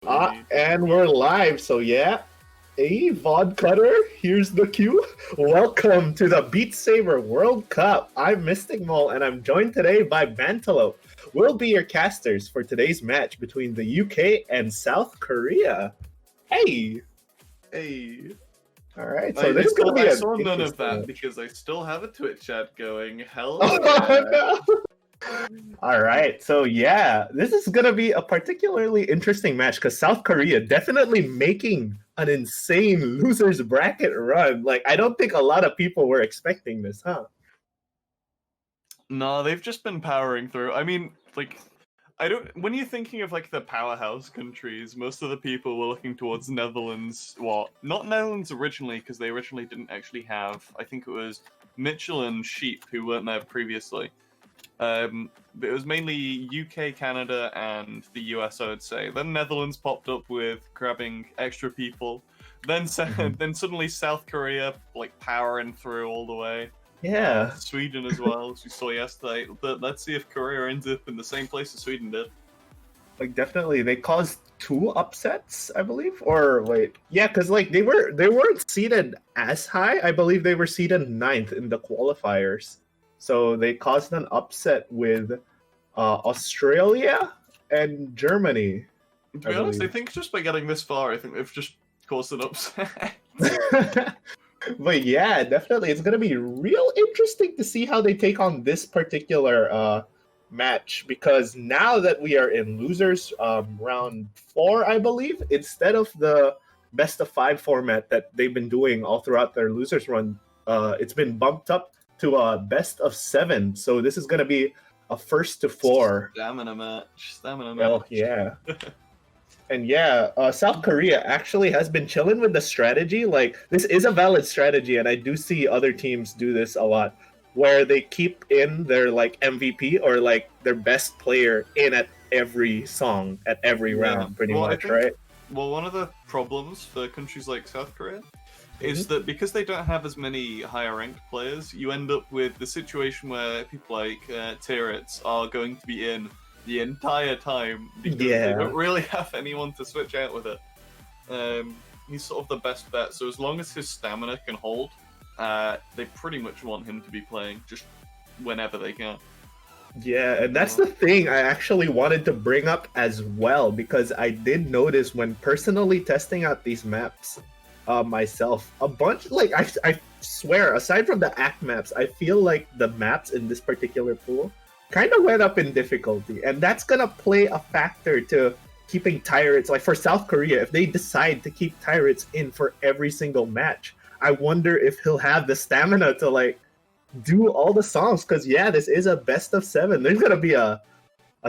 And we're live, so yeah. Hey, Vod Cutter, here's the cue. Welcome to the Beat Saber World Cup. I'm Mystic Mole, and I'm joined today by Bantelope. We'll be your casters for today's match between the UK and South Korea. Hey! Hey. Alright, so this is going to be I saw none of that because I still have a Twitch chat going. Hell yeah. Oh, no. All right, so yeah, this is gonna be a particularly interesting match because South Korea definitely making an insane losers bracket run. Like, I don't think a lot of people were expecting this, huh? No, they've just been powering through. I mean, like, when you're thinking of like the powerhouse countries, most of the people were looking towards Netherlands. Well, not Netherlands originally, because they originally didn't actually have, I think it was Mitchell and Sheep who weren't there previously. But it was mainly UK, Canada, and the US, I would say. Then Netherlands popped up with grabbing extra people. Then then suddenly South Korea, like, powering through all the way. Yeah. Sweden as well, as we saw yesterday. But let's see if Korea ends up in the same place as Sweden did. Like, definitely, they caused 2 upsets, I believe. Or wait, yeah, because like they weren't seeded as high. I believe they were seeded 9th in the qualifiers. So they caused an upset with Australia and Germany. To be honest, I think just by getting this far, I think they've just caused an upset. But yeah, definitely, it's gonna be real interesting to see how they take on this particular match, because now that we are in losers round 4, I believe, instead of the best of 5 format that they've been doing all throughout their losers run, it's been bumped up to a best of 7. So this is gonna be a first to 4 Stamina match. Oh yeah. And yeah, South Korea actually has been chilling with the strategy. Like, this is a valid strategy, and I do see other teams do this a lot, where they keep in their like MVP or like their best player in at every song, at every round, pretty much, right? Well, one of the problems for countries like South Korea is that because they don't have as many higher ranked players, you end up with the situation where people like Tirits are going to be in the entire time because they don't really have anyone to switch out with it. He's sort of the best bet, so as long as his stamina can hold, they pretty much want him to be playing just whenever they can. Yeah, and that's the thing I actually wanted to bring up as well, because I did notice when personally testing out these maps myself, a bunch, like, I swear, aside from the act maps, I feel like the maps in this particular pool kind of went up in difficulty, and that's gonna play a factor to keeping Tyrants. Like, for South Korea, if they decide to keep Tyrants in for every single match, I wonder if he'll have the stamina to like do all the songs, because yeah, this is a best of 7. There's gonna be a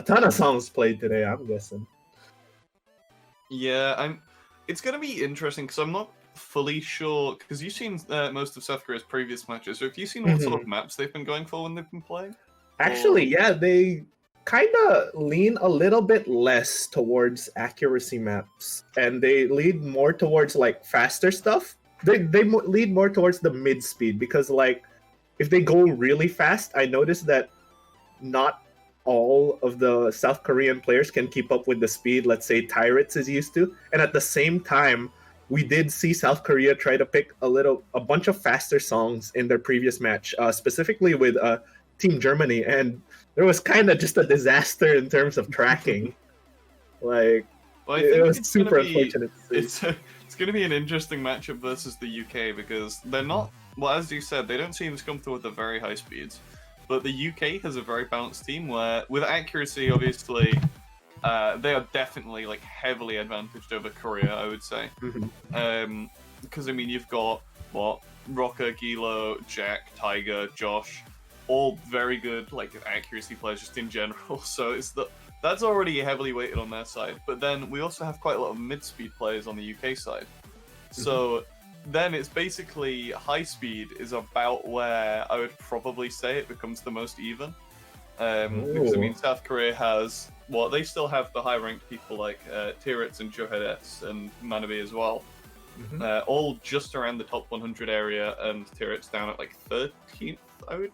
ton of songs played today, I'm guessing. Yeah, it's gonna be interesting because I'm not fully sure, because you've seen most of South Korea's previous matches, so have you seen what sort of maps they've been going for when they've been playing? Actually, yeah, they kind of lean a little bit less towards accuracy maps, and they lead more towards like faster stuff. They lead more towards the mid speed, because like if they go really fast, I noticed that not all of the South Korean players can keep up with the speed, let's say, Tyrants is used to. And at the same time, we did see South Korea try to pick a bunch of faster songs in their previous match, specifically with Team Germany, and there was kind of just a disaster in terms of tracking. Like, well, it was super unfortunate. It's going to be an interesting matchup versus the UK, because they're not, well, as you said, they don't seem to come through with the very high speeds. But the UK has a very balanced team where, with accuracy, obviously, they are definitely like heavily advantaged over Korea, I would say. Because I mean, you've got Rocker, Gilo, Jack, Tiger, Josh, all very good like accuracy players just in general. So that's already heavily weighted on their side. But then we also have quite a lot of mid-speed players on the UK side. So then it's basically high speed is about where I would probably say it becomes the most even. Because I mean, South Korea has, well, they still have the high-ranked people like Tirits and Johedes and Manabe as well. All just around the top 100 area, and Tirits down at like 13th, I would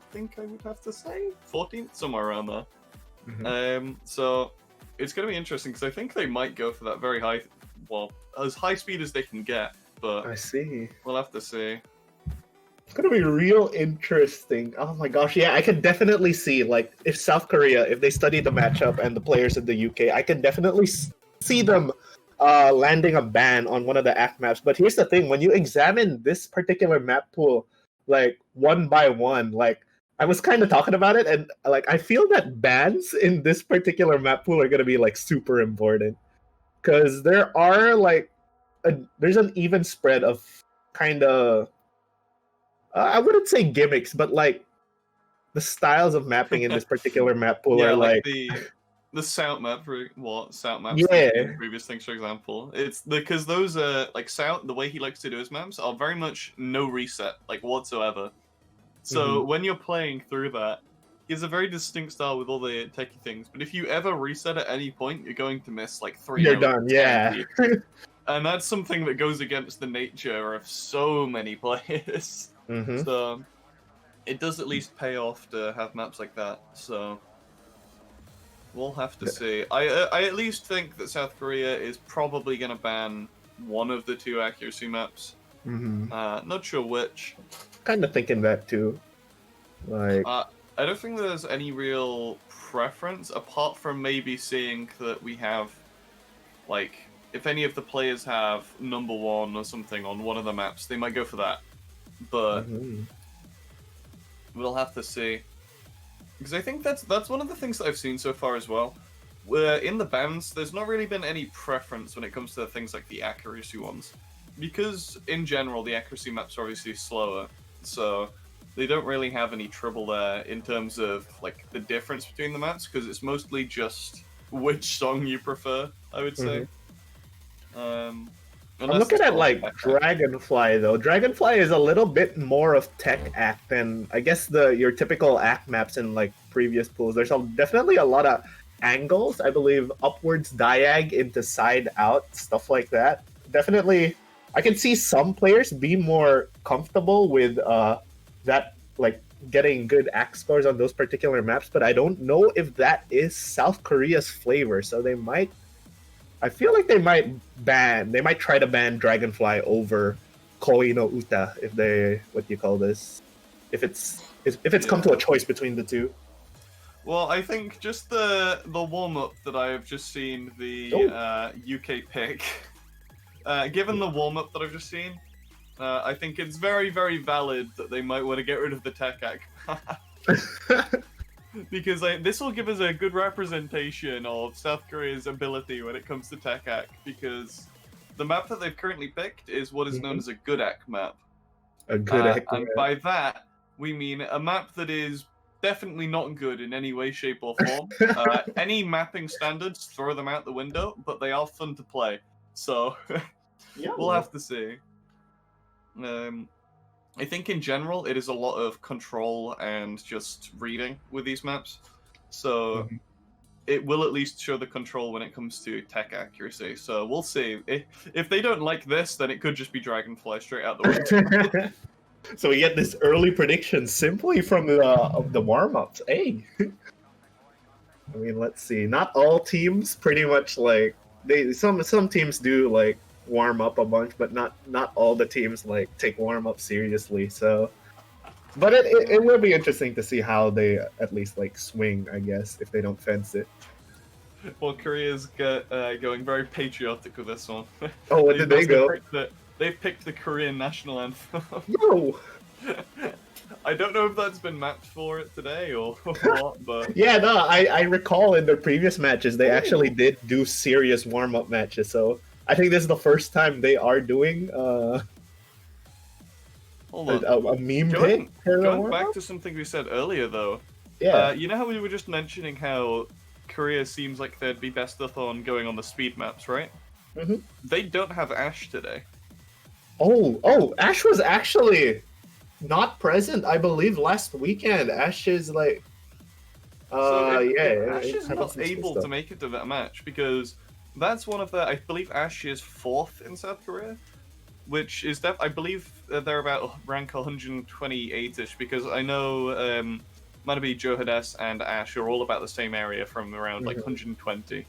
have to say. 14th, somewhere around there. So it's going to be interesting because I think they might go for that very high, well, as high speed as they can get. But I see. we'll have to see. It's gonna be real interesting. Oh my gosh, yeah, I can definitely see like if South Korea, if they study the matchup and the players in the UK, I can definitely see them landing a ban on one of the act maps. But here's the thing: when you examine this particular map pool, like one by one, like I was kind of talking about it, and like I feel that bans in this particular map pool are gonna be like super important because there are like there's an even spread of kind of I wouldn't say gimmicks, but like the styles of mapping in this particular map pool Yeah, are like like the Sout map for Sout maps yeah, in previous things, for example. It's because those like Sout, the way he likes to do his maps are very much no reset, like whatsoever. So when you're playing through that, he has a very distinct style with all the techie things. But if you ever reset at any point, you're going to miss like 3 you're notes done. Yeah. guaranteed. And that's something that goes against the nature of so many players. So it does at least pay off to have maps like that. So we'll have to see. I at least think that South Korea is probably going to ban one of the 2 accuracy maps. Not sure which. Kind of thinking that too. Like I don't think there's any real preference apart from maybe seeing that we have, like, if any of the players have number 1 or something on one of the maps, they might go for that. But we'll have to see. Because I think that's one of the things that I've seen so far as well. Where in the bans, there's not really been any preference when it comes to things like the accuracy ones. Because in general, the accuracy maps are obviously slower. So they don't really have any trouble there in terms of like the difference between the maps, because it's mostly just which song you prefer, I would say. I'm looking at like Dragonfly though. Dragonfly is a little bit more of tech act than I guess your typical act maps in like previous pools. There's definitely a lot of angles. I believe upwards diag into side out, stuff like that. Definitely, I can see some players be more comfortable with that, like getting good act scores on those particular maps. But I don't know if that is South Korea's flavor. So they might. I feel like they might try to ban Dragonfly over Koi no Uta if they, what do you call this? If it's come to a choice between the 2. Well, I think just the warm-up that I've just seen the UK pick, given the warm-up that I've just seen, I think it's very, very valid that they might want to get rid of the tech act. Because this will give us a good representation of South Korea's ability when it comes to tech act, because the map that they've currently picked is what is known as a good act map. A good act and by that, we mean a map that is definitely not good in any way, shape, or form. Any mapping standards, throw them out the window, but they are fun to play. So, we'll have to see. I think in general it is a lot of control and just reading with these maps. So it will at least show the control when it comes to tech accuracy. So we'll see. If they don't like this, then it could just be Dragonfly straight out the window. So we get this early prediction simply from the warm-ups. Hey. I mean, let's see. Not all teams pretty much like some teams do like warm up a bunch, but not all the teams like take warm up seriously. So, but it will be interesting to see how they at least like swing, I guess, if they don't fence it. Well, Korea's going very patriotic with this one. Oh, what did they go? They've picked the Korean national anthem. Yo! I don't know if that's been mapped for it today or what, but yeah, no, I recall in their previous matches they actually did do serious warm up matches. So I think this is the first time they are doing a meme pick. Going back to something we said earlier, though. Yeah. You know how we were just mentioning how Korea seems like they'd be best off on going on the speed maps, right? They don't have Ash today. Oh, Ash was actually not present, I believe, last weekend. Ash is like Ash is not able to make it to that match because that's one of the, I believe Ash is 4th in South Korea, which is I believe they're about rank 128ish, because I know Manabe, Joe Hades, and Ash are all about the same area from around like 120.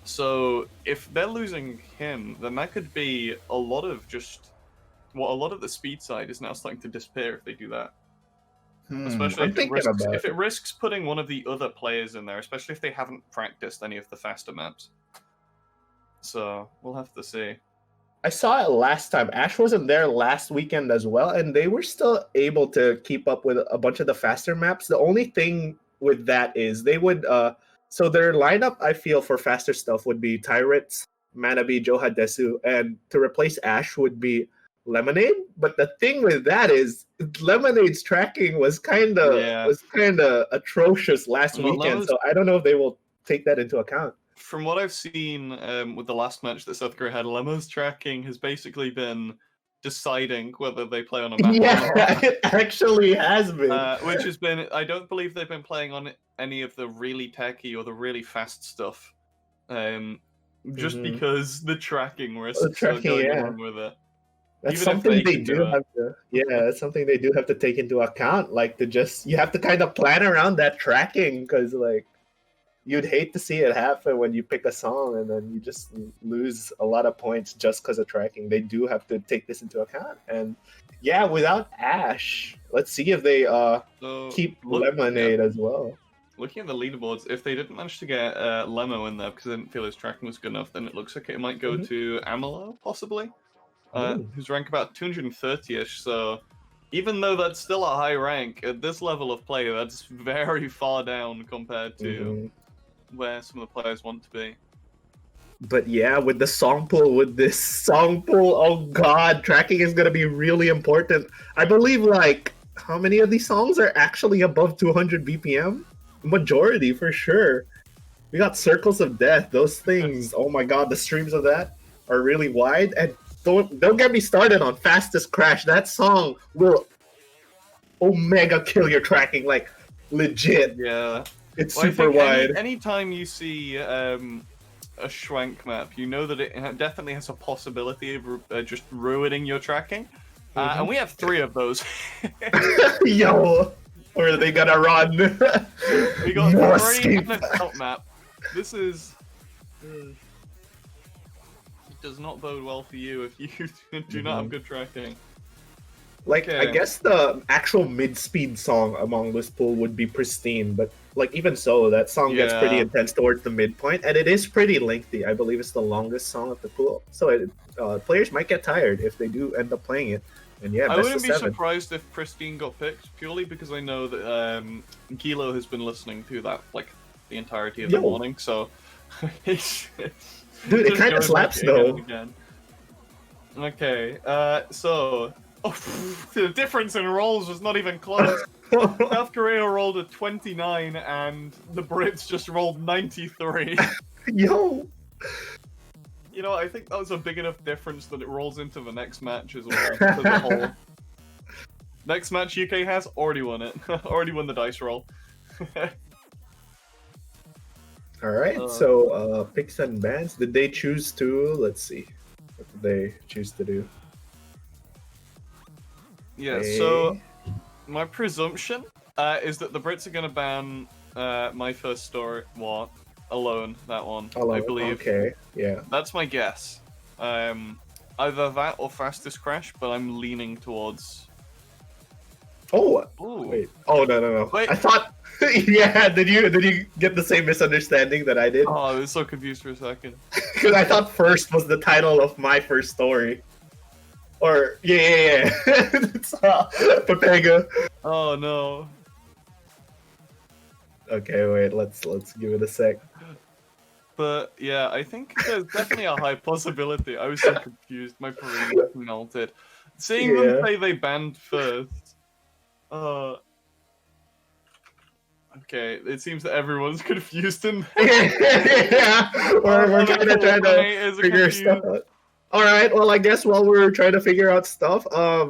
So if they're losing him, then that could be a lot of just a lot of the speed side is now starting to disappear if they do that. Especially I'm thinking about if it risks putting one of the other players in there, especially if they haven't practiced any of the faster maps. So we'll have to see. I saw it last time. Ash wasn't there last weekend as well, and they were still able to keep up with a bunch of the faster maps. The only thing with that is they would so their lineup I feel for faster stuff would be Tyrants, Manabi, Johadesu, and to replace Ash would be Lemonade. But the thing with that is Lemonade's tracking was kinda atrocious last Well, weekend, so I don't know if they will take that into account. From what I've seen with the last match that South Korea had, Lemma's tracking has basically been deciding whether they play on a map or not. Yeah, it actually has been. Which has been, I don't believe they've been playing on any of the really techy or the really fast stuff. Just because the tracking risks are going along with it. That's Even something they can do it. have to. Yeah, that's something they do have to take into account. Like you have to kind of plan around that tracking because like you'd hate to see it happen when you pick a song and then you just lose a lot of points just because of tracking. They do have to take this into account. And yeah, without Ash, let's see if they keep Lemonade as well. Looking at the leaderboards, if they didn't manage to get Lemo in there because they didn't feel his tracking was good enough, then it looks like it might go to Amelo, possibly, who's ranked about 230-ish. So even though that's still a high rank, at this level of play, that's very far down compared to where some of the players want to be. But yeah, with this song pool, oh god, tracking is gonna be really important. I believe like how many of these songs are actually above 200 BPM? Majority for sure. We got Circles of Death. Those things, oh my god, the streams of that are really wide. And don't get me started on Fastest Crash. That song will omega kill your tracking, like legit. Yeah. It's super wide. Anytime you see a Schwank map, you know that it definitely has a possibility of just ruining your tracking. And we have 3 of those. Yo, or are they gonna run? We got 3 on a top map. This is... It does not bode well for you if you do not have good tracking. Like, I guess the actual mid-speed song among this pool would be Pristine, but like even so, that song gets pretty intense towards the midpoint, and it is pretty lengthy. I believe it's the longest song of the pool, so players might get tired if they do end up playing it. And yeah, I wouldn't be surprised if Pristine got picked, purely because I know that Gilo has been listening to that like the entirety of the morning, so... Dude, it kind of slaps though. Okay, so... the difference in rolls was not even close. South Korea rolled a 29 and the Brits just rolled 93. Yo! You know, I think that was a big enough difference that it rolls into the next match as well. As a whole. Next match UK has already won it. Already won the dice roll. Alright, so picks and bans. Did they choose to... Let's see. What did they choose to do? Yeah, so my presumption is that the Brits are going to ban My First Story, Alone, that one, I believe. Okay, yeah. That's my guess. Either that or Fastest Crash, but I'm leaning towards... Oh, Ooh. Wait. Oh, no. Wait. I thought... yeah, did you get the same misunderstanding that I did? Oh, I was so confused for a second. Because I thought First was the title of My First Story. Or yeah. It's Pepega. Oh no. Okay, wait. Let's give it a sec. But yeah, I think there's definitely a high possibility. I was so confused. My brain melted. Seeing them say they banned First. Okay, it seems that everyone's confused in there. Yeah, we're kind of trying to figure stuff out. All right, well, I guess while we're trying to figure out stuff,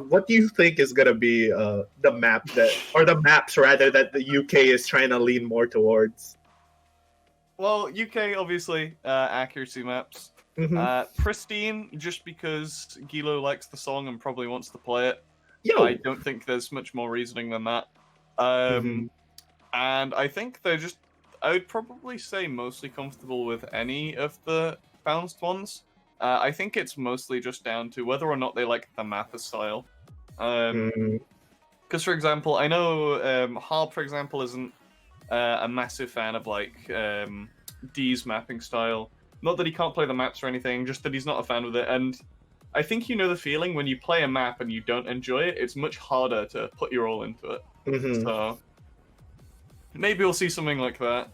what do you think is gonna be the map the maps rather that the UK is trying to lean more towards? Well, UK obviously accuracy maps. Pristine, just because Gilo likes the song and probably wants to play it. I don't think there's much more reasoning than that. And I think they're just I would probably say mostly comfortable with any of the bounced ones. I think it's mostly just down to whether or not they like the mapper style. Because, for example, I know Harp, for example, isn't a massive fan of like D's mapping style. Not that he can't play the maps or anything, just that he's not a fan of it. And I think you know the feeling when you play a map and you don't enjoy it. It's much harder to put your all into it. So maybe we'll see something like that.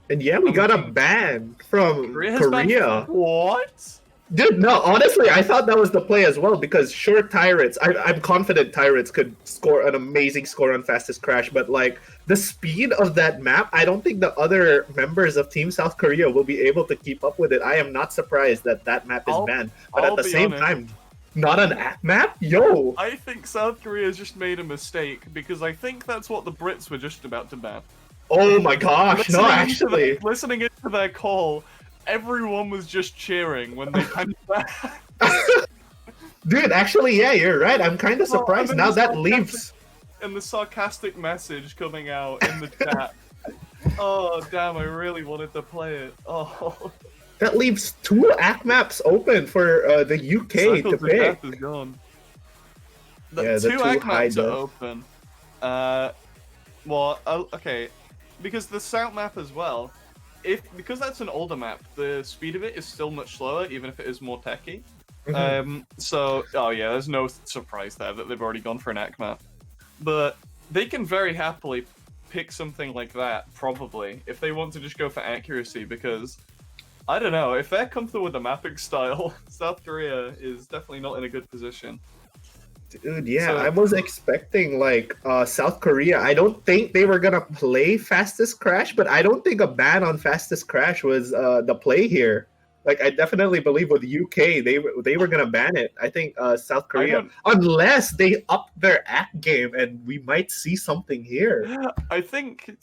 And yeah, we got a ban from Korea. What? Dude, no, honestly, I thought that was the play as well, because sure, Tyrants, I'm confident Tyrants could score an amazing score on Fastest Crash, but like the speed of that map, I don't think the other members of Team South Korea will be able to keep up with it. I am not surprised that that map is banned, but at the same time, not an app map? Yo! I think South Korea just made a mistake, because I think that's what the Brits were just about to ban. Oh my gosh, no, actually. Listening into their call, everyone was just cheering when they banned that. Dude, actually, yeah, you're right. I'm kind of surprised. Now that leaves. And the sarcastic message coming out in the chat. Oh, damn, I really wanted to play it. Oh. That leaves 2 act maps open for the UK to pick. Death is gone. The 2 act maps are open. Well, okay. Because the South map as well, because that's an older map, the speed of it is still much slower, even if it is more techy. So, oh yeah, there's no surprise there that they've already gone for an act map. But they can very happily pick something like that, probably, if they want to just go for accuracy, because, I don't know, if they're comfortable with the mapping style, South Korea is definitely not in a good position. Dude, yeah, so, I was expecting, like, South Korea. I don't think they were gonna play Fastest Crash, but I don't think a ban on Fastest Crash was the play here. Like, I definitely believe with UK, they were gonna ban it. I think South Korea, unless they up their act game, and we might see something here. I think,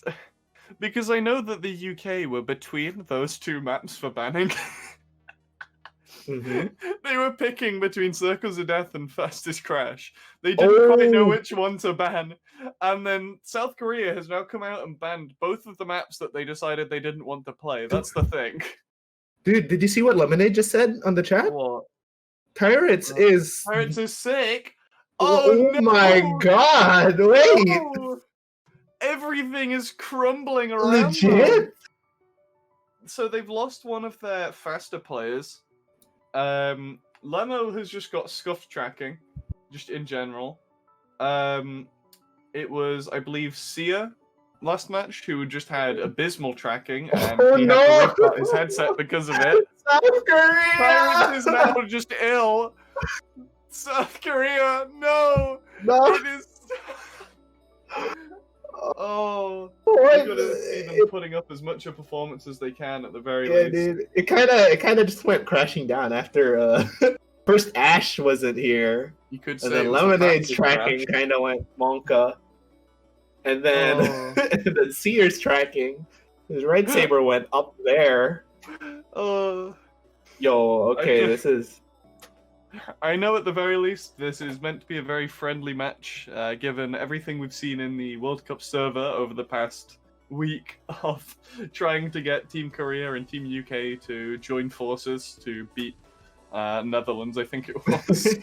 because I know that the UK were between those 2 maps for banning. They were picking between Circles of Death and Fastest Crash. They didn't quite know which one to ban. And then South Korea has now come out and banned both of the maps that they decided they didn't want to play. That's the thing. Dude, did you see what Lemonade just said on the chat? What? Tyrants is sick. Oh no! My god, wait! No! Everything is crumbling around. Legit? Them. So they've lost one of their faster players. Lemo has just got scuffed tracking, just in general. It was, I believe, Sia last match who just had abysmal tracking, and he had to rip out his headset because of it. South Korea! Tyrants is now just ill. South Korea, no! No! It is... Oh, you gotta see them putting up as much a performance as they can at the very least. Dude, it kind of just went crashing down after first Ash wasn't here, you could say, and then Lemonade's tracking kind of went monka, and then and then Seer's tracking, his Red Saber went up there. Oh, yo, okay, this is. I know at the very least this is meant to be a very friendly match, given everything we've seen in the World Cup server over the past week of trying to get Team Korea and Team UK to join forces to beat Netherlands, I think it was.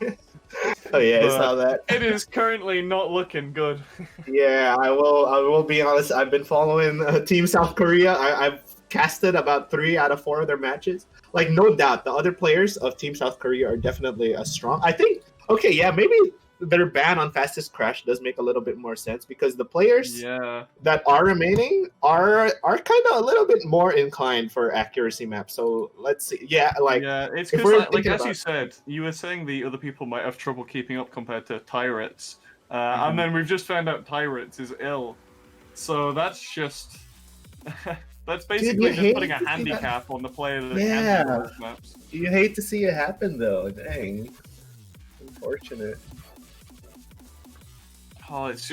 Oh yeah, I saw that. It is currently not looking good. Yeah, I will be honest, I've been following Team South Korea. I've casted about 3 out of 4 of their matches. Like, no doubt, the other players of Team South Korea are definitely strong. I think, okay, yeah, maybe their ban on Fastest Crash does make a little bit more sense, because the players that are remaining are kind of a little bit more inclined for accuracy maps. So let's see. Yeah, like, it's because, like as you said, you were saying the other people might have trouble keeping up compared to Tyrants, and then we've just found out Tyrants is ill. So that's just. That's basically just putting a handicap on the player that can do those maps. You hate to see it happen, though. Dang. Unfortunate. Oh, it's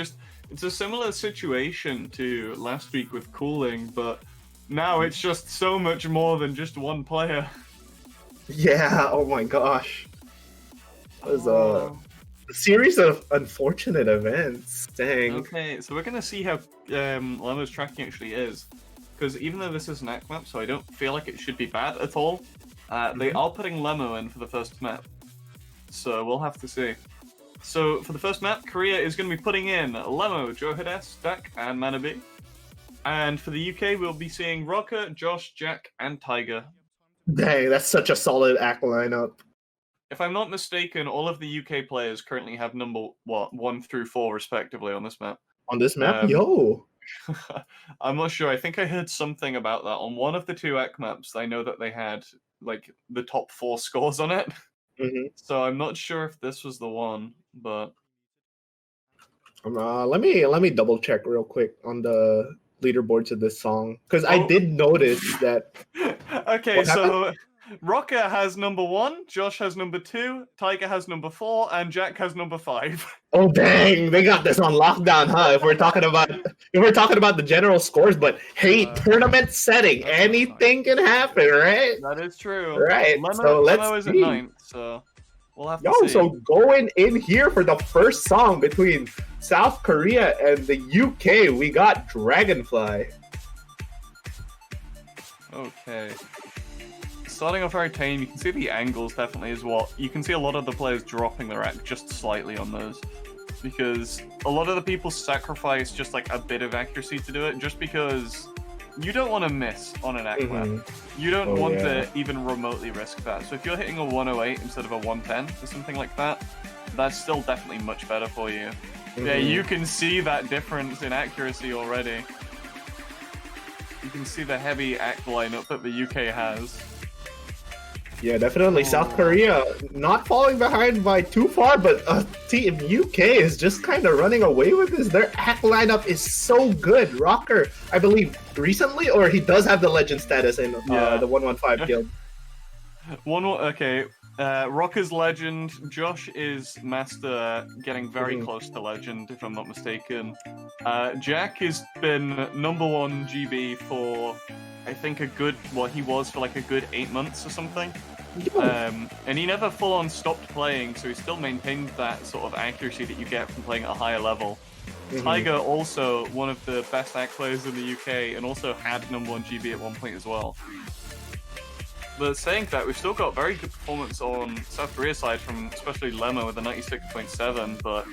a similar situation to last week with Cooling, but now it's just so much more than just one player. Yeah, oh my gosh. It was a series of unfortunate events. Dang. Okay, so we're going to see how Lemo's tracking actually is. because even though this is an act map, so I don't feel like it should be bad at all, they are putting Lemo in for the first map. So we'll have to see. So for the first map, Korea is going to be putting in Lemo, Joe Hades, Dak, and Mana B. And for the UK, we'll be seeing Rocker, Josh, Jack, and Tiger. Dang, that's such a solid act lineup. If I'm not mistaken, all of the UK players currently have number 1 through 4 respectively on this map. On this map? Yo! I'm not sure. I think I heard something about that. On one of the 2 act maps, I know that they had like the top 4 scores on it. So I'm not sure if this was the one, but let me double check real quick on the leaderboards of this song, because I did notice that. Okay, so Rocker has number 1, Josh has number 2, Tiger has number 4, and Jack has number 5. Oh dang, they got this on lockdown, huh? If we're talking about the general scores, but hey, tournament setting, anything can happen, right? That is true. Right. Lemo, so let's Lemo is see. at 9th, so we'll have to see. So going in here for the first song between South Korea and the UK, we got Dragonfly. Okay. Starting off very tame, you can see the angles definitely is what you can see a lot of the players dropping their act just slightly on those, because a lot of the people sacrifice just like a bit of accuracy to do it, just because you don't want to miss on an act map. You don't want to even remotely risk that. So if you're hitting a 108 instead of a 110 or something like that, that's still definitely much better for you. Yeah, you can see that difference in accuracy already. You can see the heavy act lineup that the UK has. Yeah, definitely. South Korea not falling behind by too far, but Team UK is just kind of running away with this. Their act lineup is so good. Rocker, I believe, recently, or he does have the legend status in the 115 guild. Rocker's legend. Josh is master, getting very close to legend, if I'm not mistaken. Jack has been number 1 GB for, I think, he was for like a good 8 months or something. And he never full-on stopped playing, so he still maintained that sort of accuracy that you get from playing at a higher level. Tiger, also one of the best act players in the UK, and also had number 1 GB at one point as well. But saying that, we've still got very good performance on South Korea's side from especially Lemo with a 96.7, but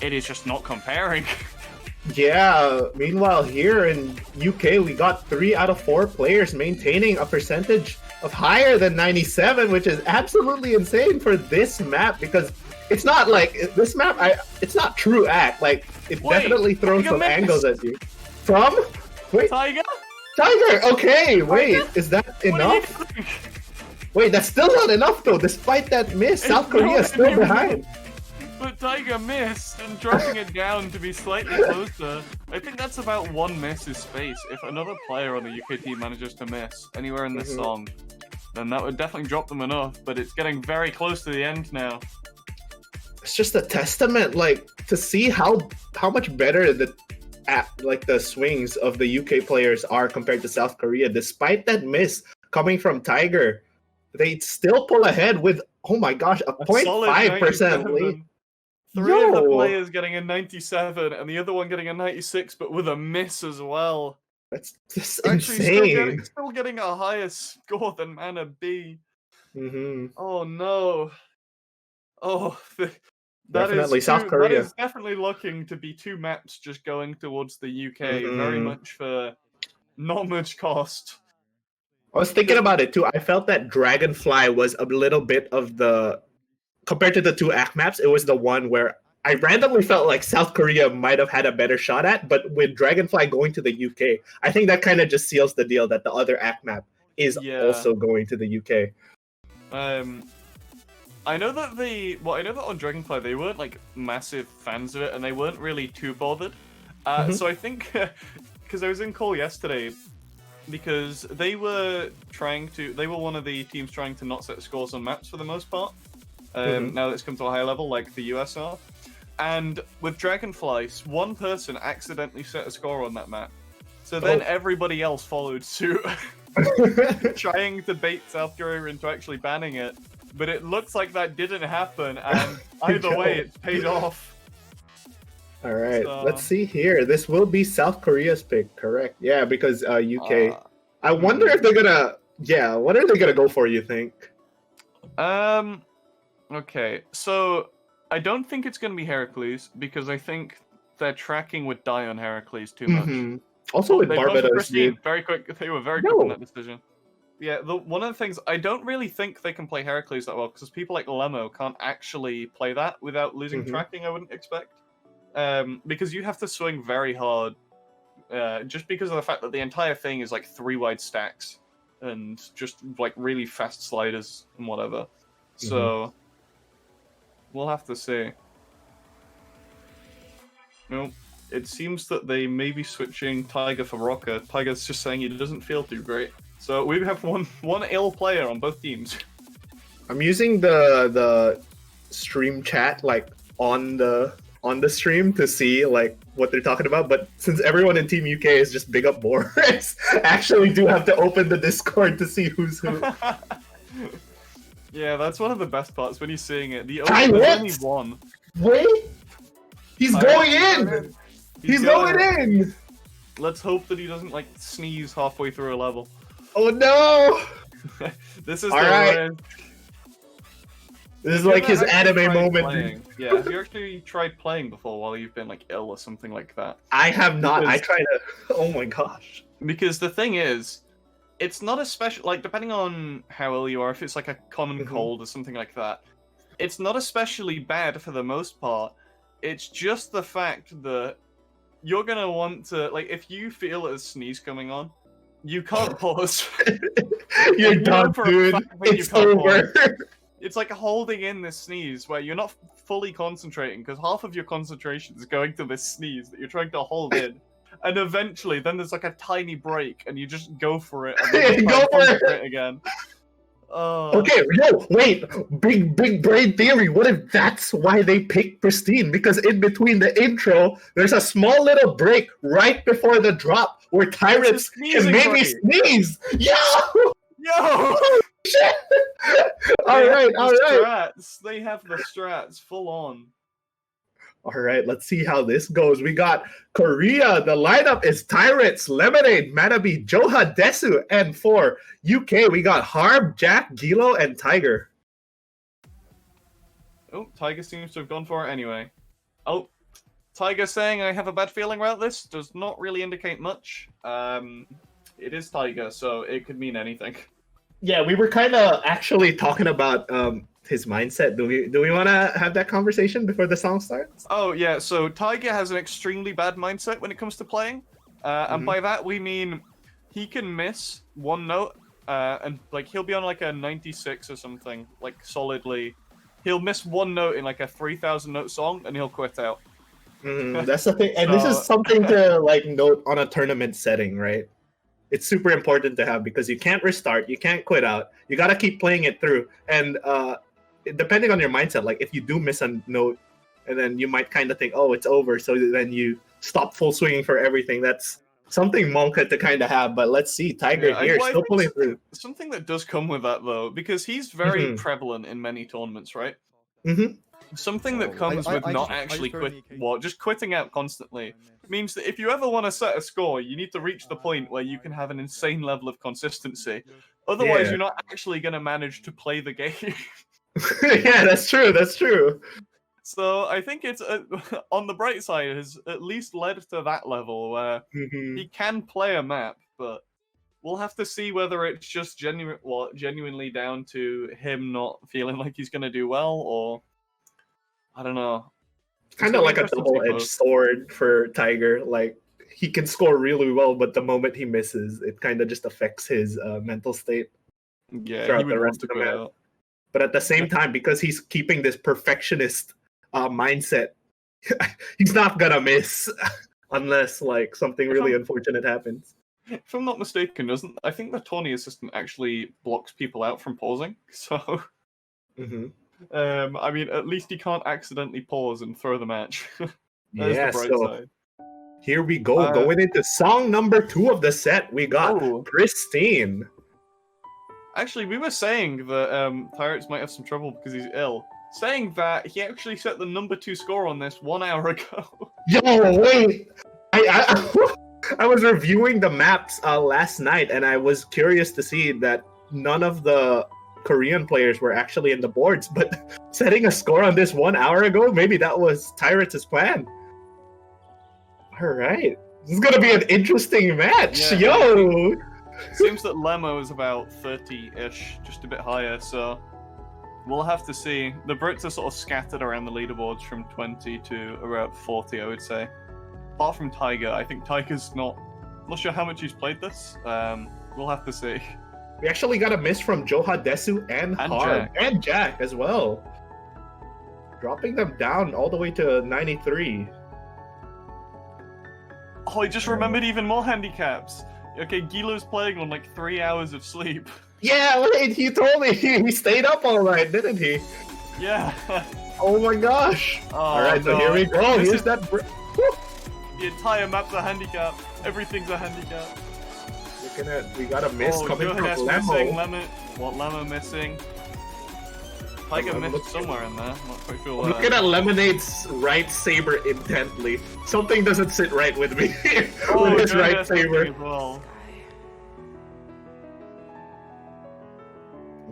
it is just not comparing. Yeah, meanwhile here in UK, we got 3 out of 4 players maintaining a percentage of higher than 97, which is absolutely insane for this map, because it's not like this map, it's not true act. Like, it definitely throws some angles at you. Tiger, okay, wait, is that enough? Wait, that's still not enough though, despite that miss. South Korea is still behind. But Tiger missed, and dropping it down to be slightly closer. I think that's about 1 miss's space. If another player on the UK team manages to miss anywhere in this song, then that would definitely drop them enough, but it's getting very close to the end now. It's just a testament, like, to see how much better the swings of the UK players are compared to South Korea. Despite that miss coming from Tiger, they still pull ahead with, oh my gosh, a 0.5% lead. 3 of the players getting a 97 and the other one getting a 96, but with a miss as well. That's just insane. Still getting a higher score than Mana B. Oh no. Oh, definitely South Korea. That is definitely looking to be 2 maps just going towards the UK, very much for not much cost. I was thinking about it too. I felt that Dragonfly was a little bit of the, compared to the 2 act maps, it was the one where I randomly felt like South Korea might have had a better shot at, but with Dragonfly going to the UK, I think that kind of just seals the deal that the other act map is also going to the UK. I know that on Dragonfly they weren't like massive fans of it, and they weren't really too bothered. So I think because I was in call yesterday, because they were one of the teams trying to not set scores on maps for the most part. Now that it's come to a higher level, like the US are. And with Dragonfly, one person accidentally set a score on that map. So then everybody else followed suit, trying to bait South Korea into actually banning it. But it looks like that didn't happen, and either way, it's paid off. All right, let's So, see here. This will be South Korea's pick, correct? Yeah, because UK. uh, I wonder if they're gonna. Yeah, what are they gonna go for? You think? um, okay. So I don't think it's gonna be Heracles because I think their tracking would die on Heracles too much. Mm-hmm. Also But with they've gone for Barbados, dude. Pristine. Very quick. They were very quick on No. that decision. Yeah, one of the things I don't really think they can play Heracles that well because people like Lemo can't actually play that without losing Mm-hmm. tracking. I wouldn't expect, because you have to swing very hard, just because of the fact that the entire thing is like 3 wide stacks and just like really fast sliders and whatever. So we'll have to see. Nope. It seems that they may be switching Tiger for Rocker. Tiger's just saying he doesn't feel too great. So we have one ill player on both teams. I'm using the stream chat like on the stream to see like what they're talking about. But since everyone in Team UK is just big up Boris, I actually do have to open the Discord to see who's who. Yeah, that's one of the best parts when you're seeing it. There's only one. Wait, he's going in. He's going in. Let's hope that he doesn't like sneeze halfway through a level. Oh no! This is all right. This is like his anime moment. Yeah, have you actually tried playing before while you've been like ill or something like that? I have not. I tried to. Oh my gosh. Because the thing is, it's not a special. Like depending on how ill you are, if it's like a common cold or something like that, it's not especially bad for the most part. It's just the fact that you're gonna want to like if you feel a sneeze coming on, you can't pause. You're done, dude. It's over. It's like holding in this sneeze where you're not fully concentrating because half of your concentration is going to this sneeze that you're trying to hold in. And eventually, then there's like a tiny break and you just go for it and then you go for it again. Okay, no, wait. Big brain theory. What if that's why they picked Pristine? Because in between the intro, there's a small little break right before the drop where tyrants can maybe sneeze. Yo! Shit! all right. Strats. They have the strats full on. All right, let's see how this goes. We got Korea. The lineup is Tyrants, Lemonade, Manabi, Joha, Desu, and for UK, we got Harb, Jack, Gilo, and Tiger. Oh, Tiger seems to have gone for it anyway. Oh, Tiger saying I have a bad feeling about this does not really indicate much. It is Tiger, so it could mean anything. Yeah, we were kind of actually talking about his mindset. Do we want to have that conversation before the song starts? Oh yeah, so Tiger has an extremely bad mindset when it comes to playing, and by that we mean he can miss one note, and like he'll be on like a 96 or something, like solidly. He'll miss one note in like a 3,000 note song, and he'll quit out. That's the thing, and this is something to like note on a tournament setting, right? It's super important to have because you can't restart, you can't quit out. You got to keep playing it through. And depending on your mindset, like if you do miss a note, and then you might kind of think, oh, it's over. So then you stop full swinging for everything. That's something Monka to kind of have. But let's see, Tiger here still pulling through. Something that does come with that though, because he's very prevalent in many tournaments, right? Something that comes with not actually just quitting out constantly means that if you ever want to set a score, you need to reach the point where you can have an insane level of consistency. Otherwise, you're not actually going to manage to play the game. Yeah, that's true. So I think it's on the bright side has at least led to that level where he can play a map, but we'll have to see whether it's just genuinely down to him not feeling like he's going to do well, or I don't know. Kind of like a double-edged sword for Tiger. Like he can score really well, but the moment he misses, it kind of just affects his mental state. Yeah, throughout the rest of the match. But at the same time, because he's keeping this perfectionist mindset, he's not gonna miss unless like something really unfortunate happens. If I'm not mistaken, I think the tourney assistant actually blocks people out from pausing. So. I mean, at least he can't accidentally pause and throw the match. Yeah, so here we go. Going into song number 2 of the set, we got Pristine. Actually, we were saying that Pirates might have some trouble because he's ill. Saying that, he actually set the number 2 score on this 1 hour ago. Yo, wait! I was reviewing the maps last night, and I was curious to see that none of the Korean players were actually in the boards. But setting a score on this 1 hour ago, maybe that was Tyrants' plan. All right, this is gonna be an interesting match. Yeah, Yo, it seems that Lemo is about 30-ish, just a bit higher. So we'll have to see. The Brits are sort of scattered around the leaderboards from 20 to around 40, I would say. Apart from Tiger, I think Tiger's not sure how much he's played this. We'll have to see. we actually got a miss from Joha Desu and Hard Jack. and Jack as well, dropping them down all the way to 93. Oh, I just remembered even more handicaps. Okay, Gilo's playing on like 3 hours of sleep. Yeah, wait, he told me he stayed up all night, didn't he? Yeah. Oh my gosh! Oh, All right, so no. here we go. This Here's is- that. The entire map's a handicap. Everything's a handicap. Looking at, we got a miss Oh, coming from Johannes missing. Lemo. Lemo missing. Tiger I'm missed looking- somewhere in there. Not quite sure I'm where. looking at Lemonade's right saber intently. Something doesn't sit right with me with his right Johannes missing saber. as well.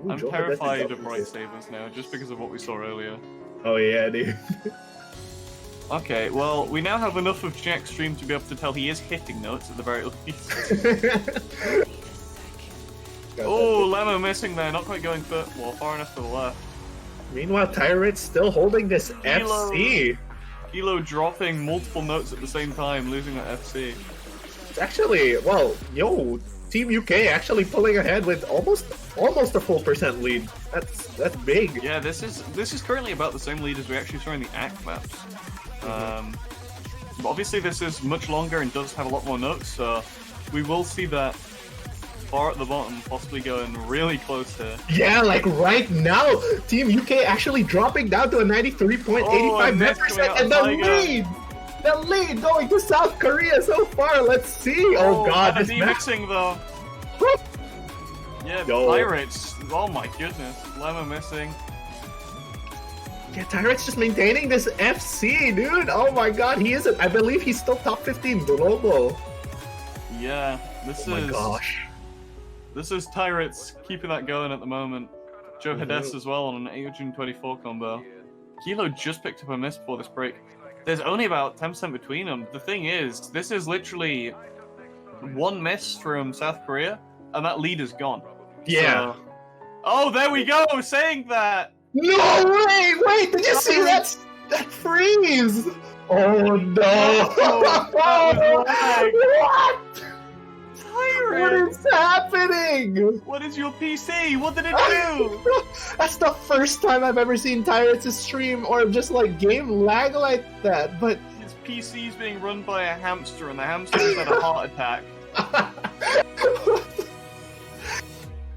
Ooh, I'm Joe terrified Hideki. of right sabers now, just because of what we saw earlier. Oh yeah, dude. Okay, well, we now have enough of Jack's stream to be able to tell he is hitting notes at the very least. Oh, Lemo missing there, not quite going far enough to the left. Meanwhile, Tyrant's still holding this Kilo. FC. Kilo dropping multiple notes at the same time, losing that FC. It's actually, well, yo, Team UK actually pulling ahead with almost a full percent lead. That's big. Yeah, this is currently about the same lead as we actually saw in the ACT maps. But obviously this is much longer and does have a lot more notes, so we will see that far at the bottom, possibly going really close here. Yeah, like right now, Team UK actually dropping down to a 93.85 Ness percent, coming out and the lead going to South Korea so far. Let's see. Oh god, this match. missing though. Yeah, Yo. Pirates. Oh my goodness, Lemma missing. Yeah, Tyrant's just maintaining this FC, dude. Oh my god, he isn't. I believe he's still top 15 global. Yeah, this Oh is. my gosh. This is Tyrants keeping that going at the moment. Joe Hades as well on an 824 combo. Kilo just picked up a miss before this break. There's only about 10% between them. The thing is, this is literally one miss from South Korea, and that lead is gone. Yeah. So... Oh, there we go, saying that! No way! Wait, did you see that freeze? Oh no! that was lag. What? Tyrant! What is happening? What is your PC? What did it do? That's the first time I've ever seen Tyrants stream or just like game lag like that. But His PC is being run by a hamster, and the hamster's had a heart attack.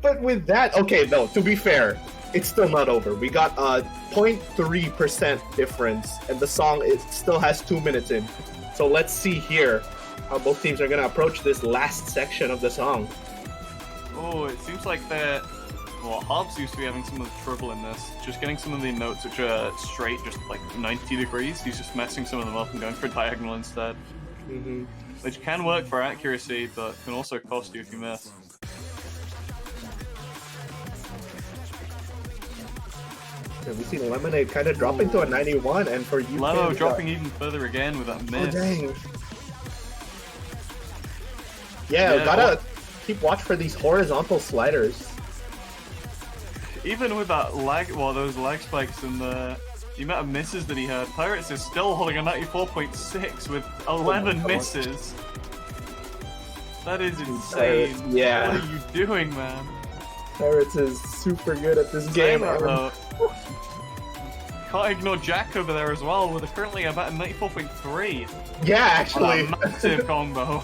but with that, okay, no. To be fair, it's still not over. We got a 0.3% difference, and the song still has 2 minutes in. So let's see here how both teams are gonna approach this last section of the song. Oh, it seems like they're... Well, Hobbs seems to be having some of the trouble in this. Just getting some of the notes which are straight, just like 90 degrees. He's just messing some of them up and going for a diagonal instead. Mm-hmm. Which can work for accuracy, but can also cost you if you miss. And we see Lemonade kind of dropping to a 91, and for UK, Lemo we dropping got... even further again with that Oh, miss. dang. Yeah, gotta keep watch for these horizontal sliders. Even with that lag, well, those lag spikes and the amount of misses that he had, Pirates is still holding a 94.6 with 11 misses. That is insane. Yeah. What are you doing, man? Pirates is super good at this Saying game. that, though, can't ignore Jack over there as well, with currently about a 94.3. Yeah, On actually. a massive combo.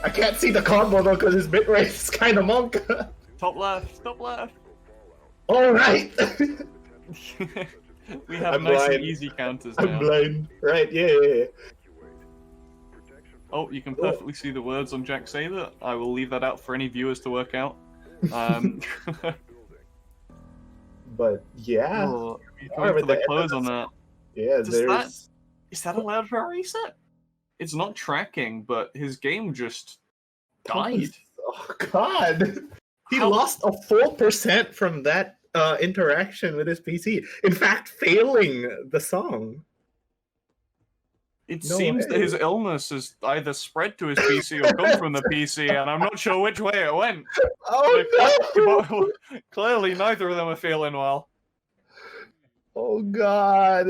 I can't see the combo though because his bitrate is kind of monk. Top left, top left. All right. We have I'm nice blind. and easy counters I'm now. blind. Right, yeah. Oh, you can perfectly see the words on Jack Saber. I will leave that out for any viewers to work out. But yeah. Oh, we coming are for with the the close end on of that. Yeah, Does there's... Is that allowed for a reset? It's not tracking, but his game just died. Oh God! He How- lost a full percent from that interaction with his PC. In fact, failing the song. It No seems that way. his illness has either spread to his PC or come from the PC, and I'm not sure which way it went. Oh no! But clearly, neither of them are feeling well. Oh God!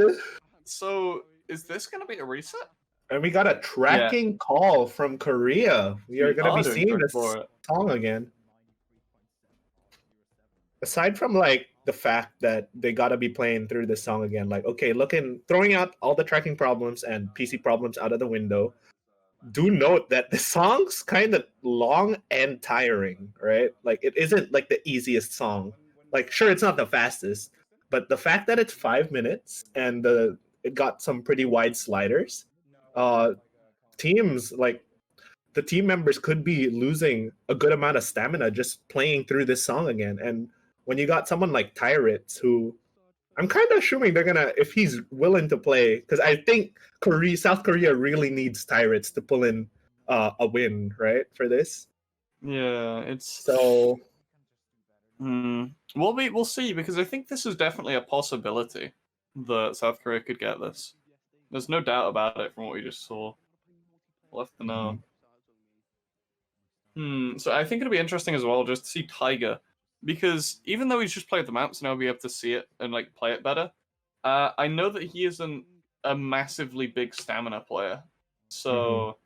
So, is this going to be a reset? And we got a tracking call from Korea. We are going to be doing seeing track this for it. song again. Aside from like the fact that they got to be playing through this song again, like okay, throwing out all the tracking problems and PC problems out of the window. Do note that the song's kind of long and tiring, right? Like it isn't like the easiest song. Like sure, it's not the fastest, but the fact that it's 5 minutes and it got some pretty wide sliders, teams like the team members could be losing a good amount of stamina just playing through this song again. And when you got someone like Tyritz, who I'm kind of assuming they're gonna, if he's willing to play, because I think South Korea really needs Tyritz to pull in a win, right, for this. Yeah, it's So. We'll see, because I think this is definitely a possibility that South Korea could get this. There's no doubt about it from what we just saw. We'll have to know. So I think it'll be interesting as well just to see Tiger, because even though he's just played the maps, now we'll be able to see it and like play it better. I know that he isn't a massively big stamina player, so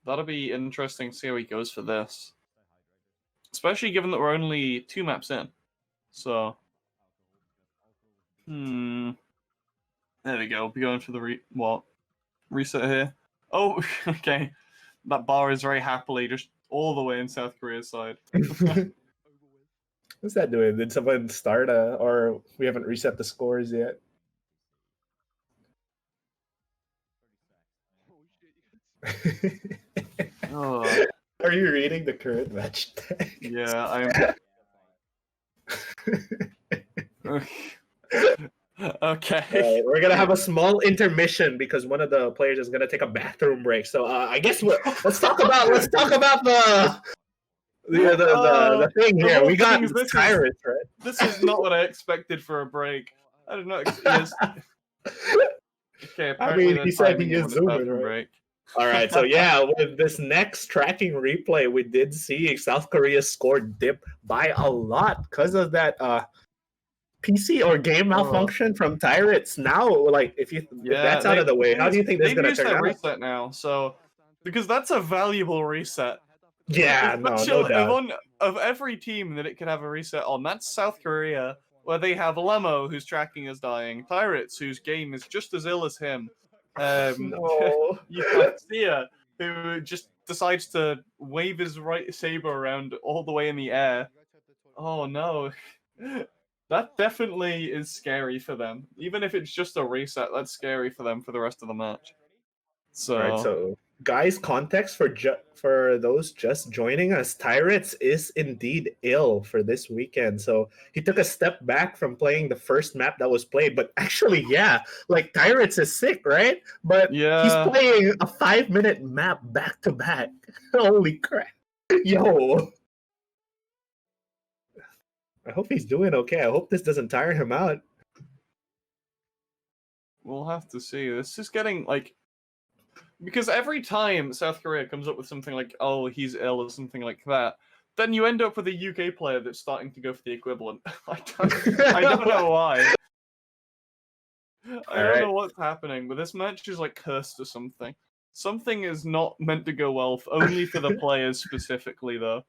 that'll be interesting to see how he goes for this. Especially given that we're only 2 maps in. So. There we go. We'll be going for the reset here. Oh, okay. That bar is very happily just all the way in South Korea's side. What's that doing? Did someone start or we haven't reset the scores yet? Oh. Are you reading the current match tag? Yeah, I'm. Okay. We're gonna have a small intermission because one of the players is gonna take a bathroom break. So I guess let's talk about the thing here. We got Tyrant, right? This is not what I expected for a break. I did not expect. Okay, I mean, he said he is zooming, right? Break. All right, so yeah, with this next tracking replay, we did see South Korea's score dip by a lot because of that PC or game malfunction from Tyritz. Now, like, if that's out of the way, how do you think this is going to turn out? Reset now, so because that's a valuable reset. Yeah, no doubt. Of every team that it could have a reset on, that's South Korea, where they have Lemo, whose tracking is dying, Tyritz, whose game is just as ill as him. You have Sia, who just decides to wave his right saber around all the way in the air. Oh no. That definitely is scary for them. Even if it's just a reset, that's scary for them for the rest of the match. So guys, context for those just joining us, Tyritz is indeed ill for this weekend. So he took a step back from playing the first map that was played. But actually, yeah, like Tyritz is sick, right? But he's playing a 5-minute map back to back. Holy crap. Yo. I hope he's doing okay. I hope this doesn't tire him out. We'll have to see. This is getting like, because every time South Korea comes up with something like, oh, he's ill or something like that, then you end up with a UK player that's starting to go for the equivalent. I don't know why. I don't know what's happening, but this match is like cursed or something. Something is not meant to go well, only for the players specifically, though.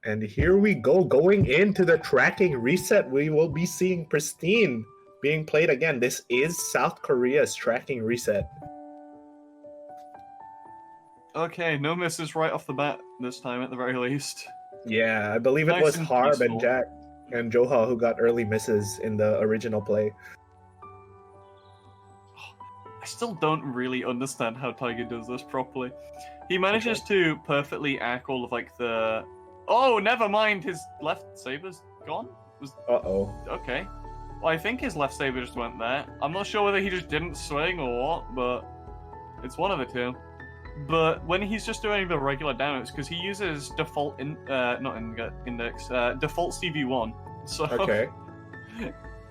And here we go, going into the tracking reset. We will be seeing Pristine being played again. This is South Korea's tracking reset. Okay, no misses right off the bat this time at the very least. Yeah, I believe it was Harb and Jack and Joha who got early misses in the original play. I still don't really understand how Tiger does this properly. He manages to perfectly act all of like the... Oh, never mind, his left saber's gone? Uh-oh. Okay. Well, I think his left saber just went there. I'm not sure whether he just didn't swing or what, but it's one of the two. But when he's just doing the regular damage, because he uses default default CV1. So Okay.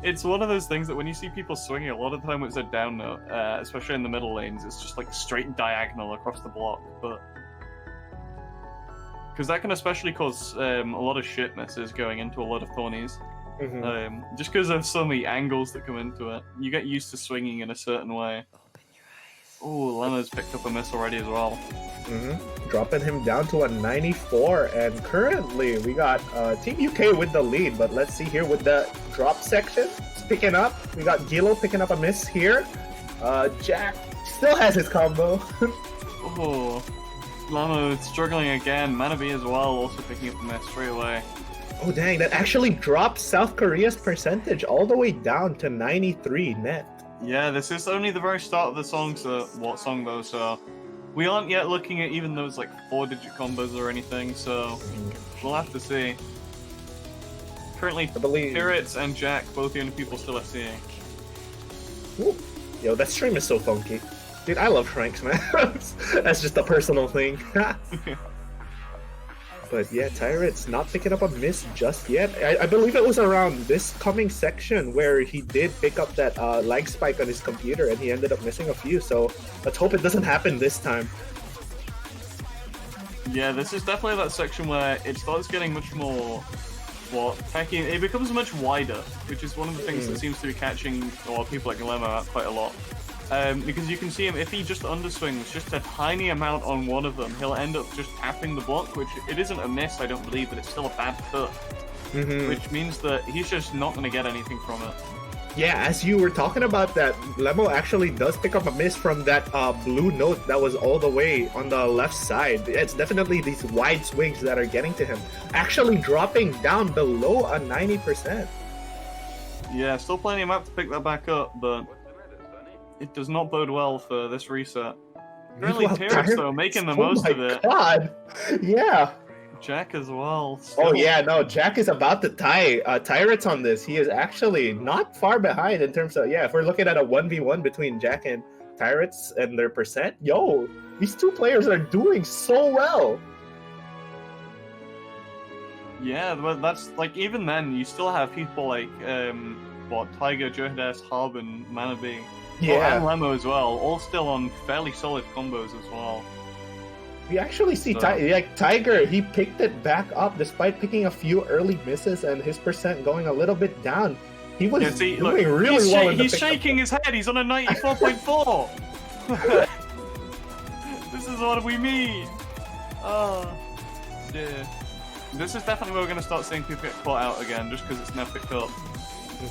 it's one of those things that when you see people swinging, a lot of the time it's a down note, especially in the middle lanes. It's just like straight diagonal across the block, but because that can especially cause a lot of shit misses going into a lot of thornies. Just because of so many angles that come into it, you get used to swinging in a certain way. Oh, Lemo's picked up a miss already as well. Dropping him down to a 94, and currently we got Team UK with the lead, but let's see here with the drop section. It's picking up. We got Gilo picking up a miss here. Jack still has his combo. Oh, Lemo struggling again. Manabe as well, also picking up a miss straight away. Oh dang, that actually dropped South Korea's percentage all the way down to 93 net. Yeah, this is only the very start of the song, so what song though, so we aren't yet looking at even those like 4-digit combos or anything, so we'll have to see. Currently, I believe Pirates and Jack, both the only people still seeing. Ooh. Yo, that stream is so funky. Dude, I love Shranks, man. That's just a personal thing. But yeah, Tyrant's not picking up a miss just yet. I believe it was around this coming section where he did pick up that lag spike on his computer and he ended up missing a few, so let's hope it doesn't happen this time. Yeah, this is definitely that section where it starts getting much more, it becomes much wider, which is one of the things that seems to be catching people like Lemo out quite a lot. Because you can see him, if he just underswings just a tiny amount on one of them, he'll end up just tapping the block, which it isn't a miss, I don't believe, but it's still a bad cut. Which means that he's just not going to get anything from it. Yeah, as you were talking about that, Lemo actually does pick up a miss from that blue note that was all the way on the left side. It's definitely these wide swings that are getting to him. Actually dropping down below a 90%. Yeah, still plenty of map to pick that back up, but it does not bode well for this reset. Currently, Pirates, though, making the most of it. Oh my god! Yeah. Jack as well. Oh yeah, no, Jack is about to tie Tyrants on this. He is actually not far behind in terms of, yeah, if we're looking at a 1v1 between Jack and Tyrants and their percent, yo, these two players are doing so well. Yeah, but that's, like, even then, you still have people like, Tiger, Jodes, Hub, and Manabe. Yeah. And Lemo as well, all still on fairly solid combos as well. We actually see Tiger, he picked it back up despite picking a few early misses and his percent going a little bit down. He was doing really well. He's shaking his head, he's on a 94.4! This is what we mean! Oh, dear. This is definitely where we're going to start seeing people get caught out again, just because it's now picked up.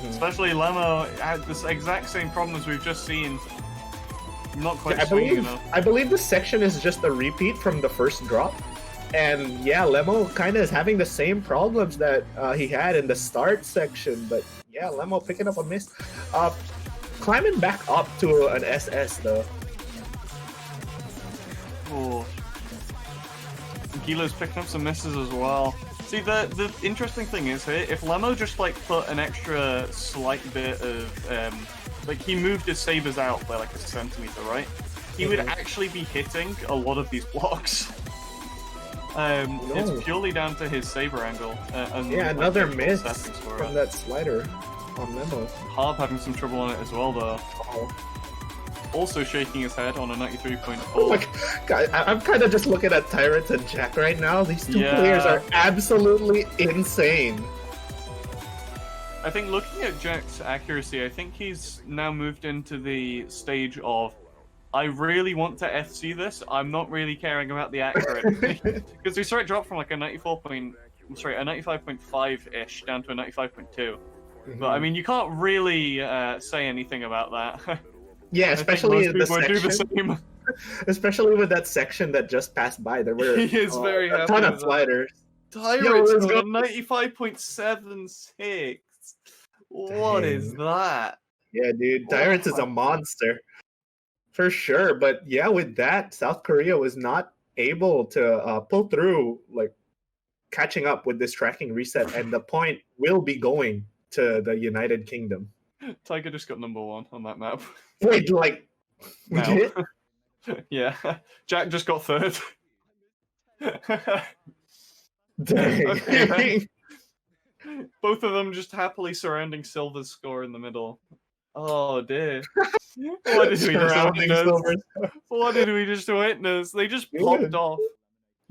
Especially Lemo had this exact same problem as we've just seen. Not quite swinging enough. I believe this section is just a repeat from the first drop. And yeah, Lemo kind of is having the same problems that he had in the start section. But yeah, Lemo picking up a miss. Climbing back up to an SS though. Oh. Gilo's picking up some misses as well. See, the interesting thing is here, if Lemo just like put an extra slight bit of, like he moved his sabers out by like a centimeter, right? He would actually be hitting a lot of these blocks. It's purely down to his saber angle. And yeah, another miss from that slider on Lemo. Harb having some trouble on it as well, though. Also shaking his head on a 93.4. Oh my god, I'm kind of just looking at Tyrants and Jack right now. These two players are absolutely insane. I think looking at Jack's accuracy, I think he's now moved into the stage of, I really want to FC this, I'm not really caring about the accuracy. Because we saw it drop from like a 95.5-ish down to a 95.2. But I mean, you can't really say anything about that. Yeah, especially in the section. Do the same. Especially with that section that just passed by, there were he is very a ton of sliders. Tyrants got a 95.76. What is that? Yeah, dude, Tyrants is a monster. For sure, but yeah, with that, South Korea was not able to pull through, like, catching up with this tracking reset, and the point will be going to the United Kingdom. Tiger just got #1 on that map. Wait, like we Now. did? Yeah, Jack just got 3rd. Dang. Okay, both of them just happily surrounding Silver's score in the middle. Oh dear. What did we just Surrounding witness? Silver's- What did we just witness? They just popped off.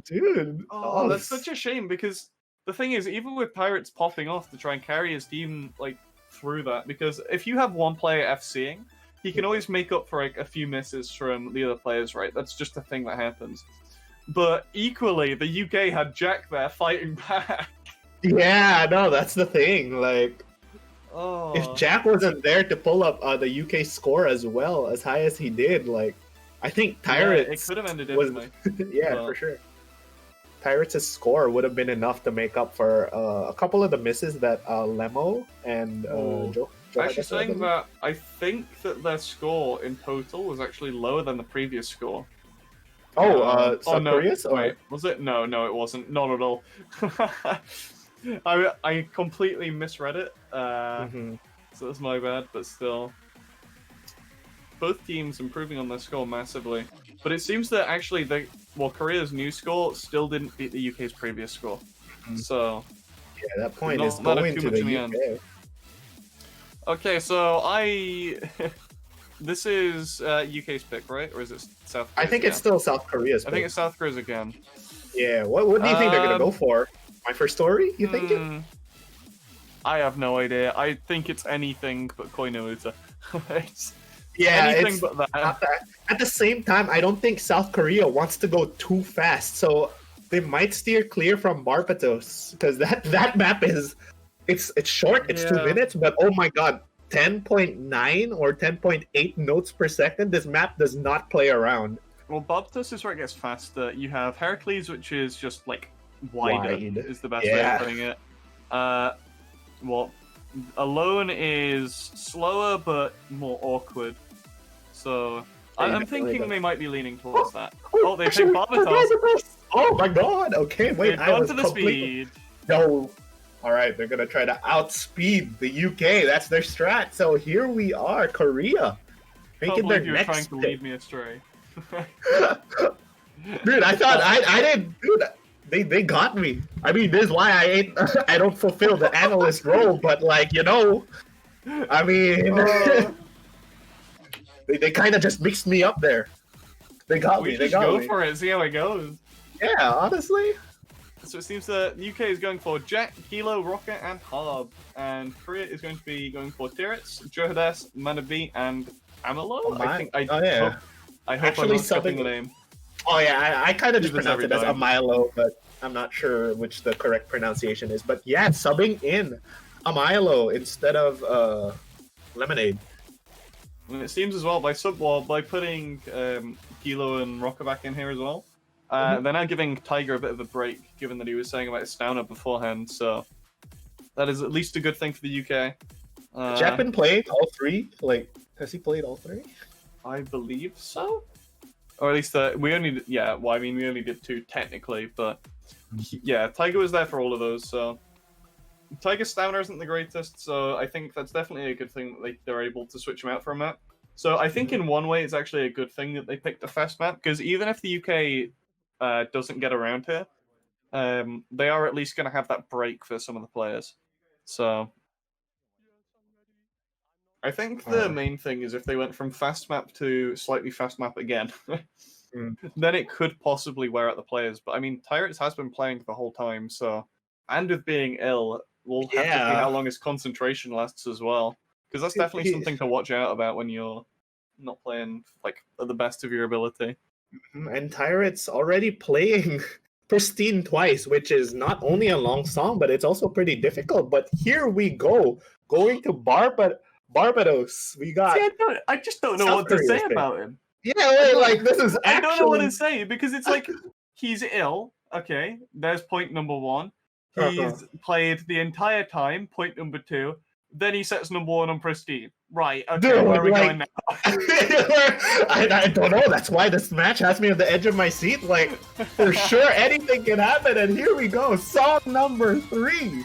Dude. Oh, that's such a shame because the thing is, even with Pirates popping off to try and carry his team like through that, because if you have one player FCing, he can always make up for like a few misses from the other players, right? That's just a thing that happens. But equally, the UK had Jack there fighting back. Yeah, no, that's the thing. Like, Oh. if Jack wasn't there to pull up the UK score as well, as high as he did, like, I think Pirates it could have ended was, differently. yeah, for sure. Pirates' score would have been enough to make up for a couple of the misses that Lemo and Joe. Actually, saying that, I think that their score in total was actually lower than the previous score. South no, Korea's? Wait, was it? No, it wasn't. Not at all. I completely misread it. So that's my bad, but still. Both teams improving on their score massively. But it seems that actually, Korea's new score still didn't beat the UK's previous score. So... yeah, that point is going to the UK. Okay, so this is UK's pick, right? Or is it South Korea's I think it's still South Korea's pick. I think it's South Korea's again. Yeah, what do you think they're going to go for? My first story, you think? I have no idea. I think it's anything but Koi no Uta. Anything but that. At the same time, I don't think South Korea wants to go too fast, so they might steer clear from Barbados, because that map is... It's short, it's 2 minutes, but oh my god, 10.9 or 10.8 notes per second, this map does not play around. Well, Barbados is where it gets faster. You have Heracles, which is just, like, wider, is the best way of putting it. Alone is slower, but more awkward. So, I'm thinking they might be leaning towards that. Oh, they picked Barbados! Oh my god, okay, wait, I was completely... speed. No. Alright, they're gonna try to outspeed the UK. That's their strat. So here we are, Korea. Making their next trying to lead me astray. Dude, I thought I didn't. Dude, they got me. I mean, this is why I don't fulfill the analyst role. But like, I mean, they kind of just mixed me up there. They got me. They got go me. for it. See how it goes. Yeah, honestly. So it seems that the UK is going for Jack, Kilo, Rocket, and Harb, and Korea is going to be going for Tirits, Johades, Manabi, and Amalo. I hope I'm not skipping the name. Oh yeah, I kind of just pronounce it as Amilo, but I'm not sure which the correct pronunciation is. But yeah, subbing in Amilo instead of Lemonade. And it seems as well by putting Kilo and Rocket back in here as well. They're now giving Tiger a bit of a break, given that he was saying about his stamina beforehand, so that is at least a good thing for the UK. Jack been playing all three? Like, has he played all three? I believe so. Or at least, we only did 2 technically, but yeah, Tiger was there for all of those, so... Tiger's stamina isn't the greatest, so I think that's definitely a good thing that they're able to switch him out for a map. So I think in one way it's actually a good thing that they picked a fast map, because even if the UK doesn't get around here, they are at least going to have that break for some of the players. So I think the main thing is if they went from fast map to slightly fast map again, then it could possibly wear out the players. But I mean, Tyrants has been playing the whole time, so, and with being ill, we'll have to see how long his concentration lasts as well. Because that's definitely something to watch out about when you're not playing like at the best of your ability. And Tyrant's already playing Pristine twice, which is not only a long song, but it's also pretty difficult. But here we go, going to Barbados. We got. See, I just don't know what to say about him. Yeah, wait, like this is. I don't know what to say because it's like he's ill. Okay, there's point number 1. He's played the entire time. Point number 2. Then he sets number 1 on Pristine. Right, okay, dude, where are we going now? I don't know, that's why this match has me on the edge of my seat. Like, for sure, anything can happen, and here we go. Song number 3.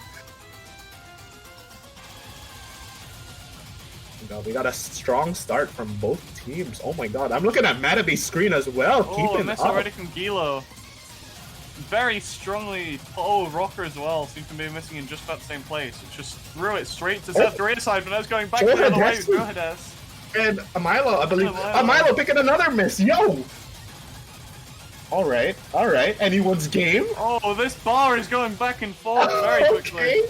We got a strong start from both teams. Oh my god, I'm looking at Matabee's screen as well. Oh, Keeping a miss up. already from Gilo. Very strongly. Oh, Rocker as well. Seems to be missing in just about the same place. It just threw it straight to South Korea side, but now it's going back the other way with Johades. And Amilo, I believe. Amilo picking another miss. Yo! Alright, alright. Anyone's game? Oh, this bar is going back and forth very quickly.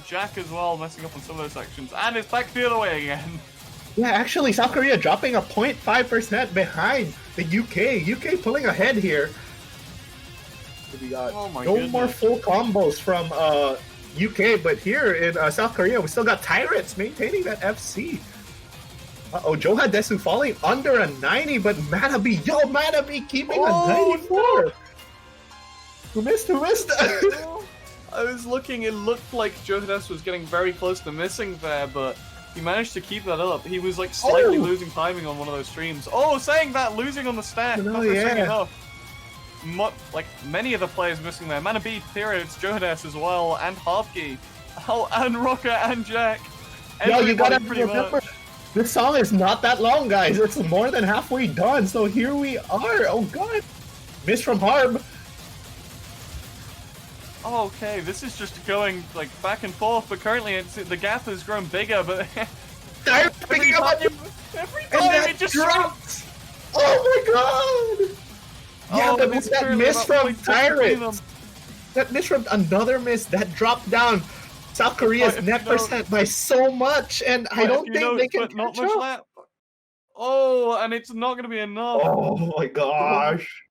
Jack as well messing up on some of those sections. And it's back the other way again. Yeah, actually, South Korea dropping a 0.5% behind the UK. UK pulling ahead here. We got no more full combos from UK, but here in South Korea, we still got Tyrants maintaining that FC. Uh-oh, Johadesu falling under a 90, but Matabe, Matabe keeping a 94. No. Who missed? I was looking, it looked like Johadesu was getting very close to missing there, but he managed to keep that up. He was like slightly losing timing on one of those streams. Oh, saying that, losing on the stack. No, yeah. Like many of the players missing there. Manabe, Tyrants, Johadesu as well, and Harvki. Oh, and Rocker and Jack. Yo, you gotta remember, this song is not that long, guys. It's more than halfway done, so here we are. Oh god. Miss from Harb. Oh, okay, this is just going like back and forth, but currently the gap has grown bigger, but every time it just drops. Oh my god! Yeah, but that miss from Tyrants. That miss from another miss that dropped down South Korea's net percent by so much, and I don't think they can catch up. Oh, and it's not going to be enough. Oh my gosh.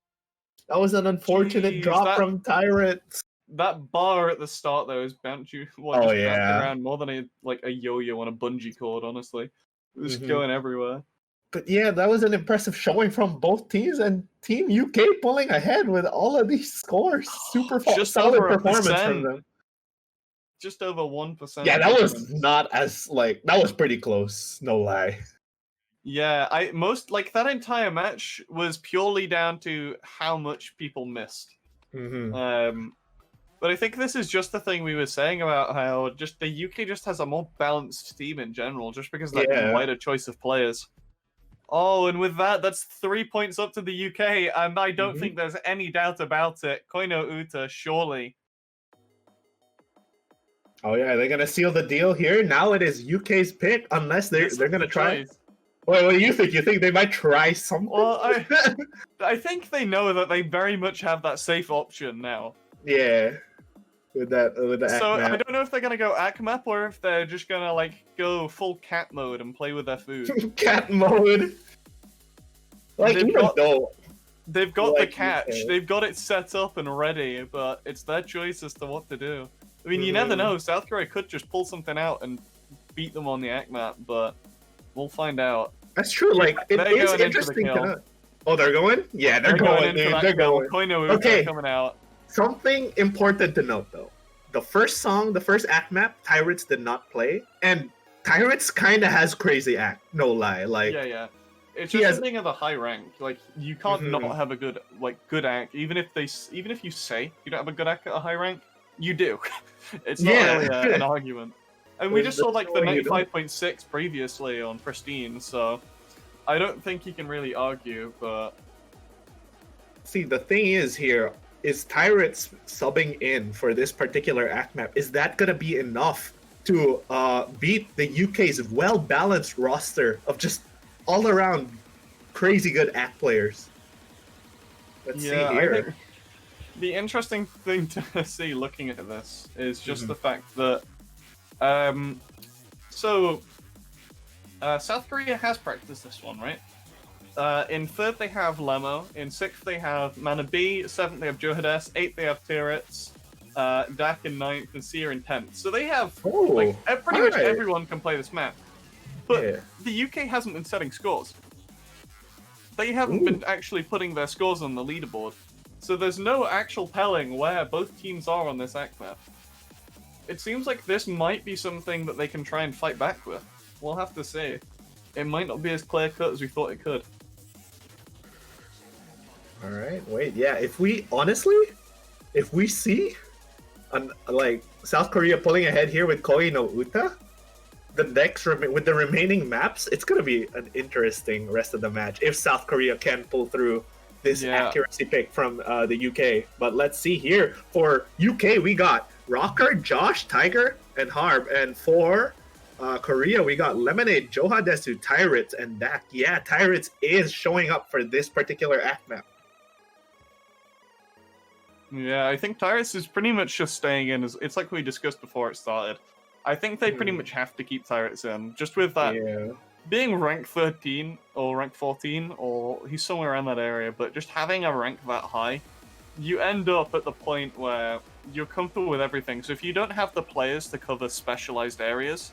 That was an unfortunate drop from Tyrants. That bar at the start though is bounced you around more than a yo-yo on a bungee cord, honestly. It was going everywhere. But yeah, that was an impressive showing from both teams, and Team UK pulling ahead with all of these scores. Super solid performance from them. Just over 1%. Yeah, that was not as that was pretty close, no lie. Yeah, that entire match was purely down to how much people missed. But I think this is just the thing we were saying about how just the UK just has a more balanced team in general, just because of that wider choice of players. Oh, and with that, that's 3 points up to the UK, and I don't think there's any doubt about it. Koino Uta, surely. Oh yeah, they're gonna seal the deal here. Now it is UK's pick, unless they're gonna try. Wait, what do you think? You think they might try something? Well, I think they know that they very much have that safe option now. Yeah, with the so ACK map. I don't know if they're gonna go ACK map or if they're just gonna go full cat mode and play with their food. Cat mode. They've got the catch. They've got it set up and ready, but it's their choice as to what to do. I mean, you never know. South Korea could just pull something out and beat them on the ACK map, but we'll find out. That's true. It's interesting. Oh, they're going? Yeah, they're going, dude. They're going. Okay, coming out. Something important to note, though. The first song, the first ACK map, Tyrants did not play, and Tyrants kind of has crazy ACK. No lie. Yeah. It's just being of a high rank. You can't not have a good ACK. Even if you say you don't have a good ACK at a high rank, you do. It's not really an argument. And we just saw the 95.6 previously on Pristine, so I don't think you can really argue, but... See, the thing is here, is Tyrants subbing in for this particular ACK map, is that going to be enough to beat the UK's well-balanced roster of just all-around crazy good ACK players? Let's see here. I think the interesting thing to see looking at this is just the fact that South Korea has practiced this one, right? In third they have Lemo, in sixth they have Mana B, seventh they have Johadesu, eighth they have Tirets, Dak in ninth, and Seer in 10th. So they have pretty much everyone can play this map. But the UK hasn't been setting scores. They haven't been actually putting their scores on the leaderboard. So there's no actual telling where both teams are on this ACK map. It seems like this might be something that they can try and fight back with. We'll have to see. It might not be as clear-cut as we thought it could. Alright, wait, yeah, if we see South Korea pulling ahead here with Koi no Uta, the next with the remaining maps, it's gonna be an interesting rest of the match if South Korea can pull through this accuracy pick from the UK. But let's see here for UK, we got Rocker, Josh, Tiger, and Harb, and for Korea, we got Lemonade, Johadesu, Tyrits, and Dak. Yeah, Tyrits is showing up for this particular act map. Yeah, I think Tyrits is pretty much just staying in. It's like we discussed before it started. I think they pretty much have to keep Tyrits in, just with that being rank 13 or rank 14, or he's somewhere around that area, but just having a rank that high, you end up at the point where you're comfortable with everything. So if you don't have the players to cover specialized areas,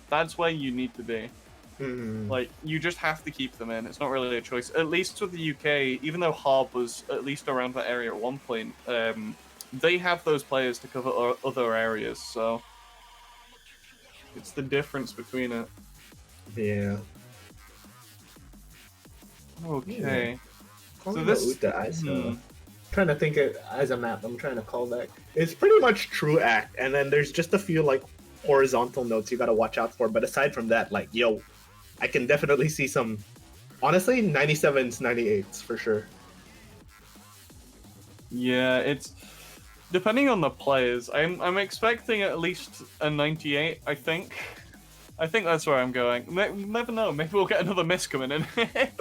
that's where you need to be. Like, you just have to keep them in. It's not really a choice. At least with the UK, even though Harb was at least around that area at one point, they have those players to cover other areas, so it's the difference between it. Yeah. Okay. So this... trying to think it as a map. I'm trying to call that. It's pretty much true act, and then there's just a few, like, horizontal notes you gotta watch out for, but aside from that, like, yo, I can definitely see some, honestly, 97s, 98s for sure. Yeah, it's depending on the players. I'm expecting at least a 98. I think that's where I'm going. Never know. Maybe we'll get another miss coming in.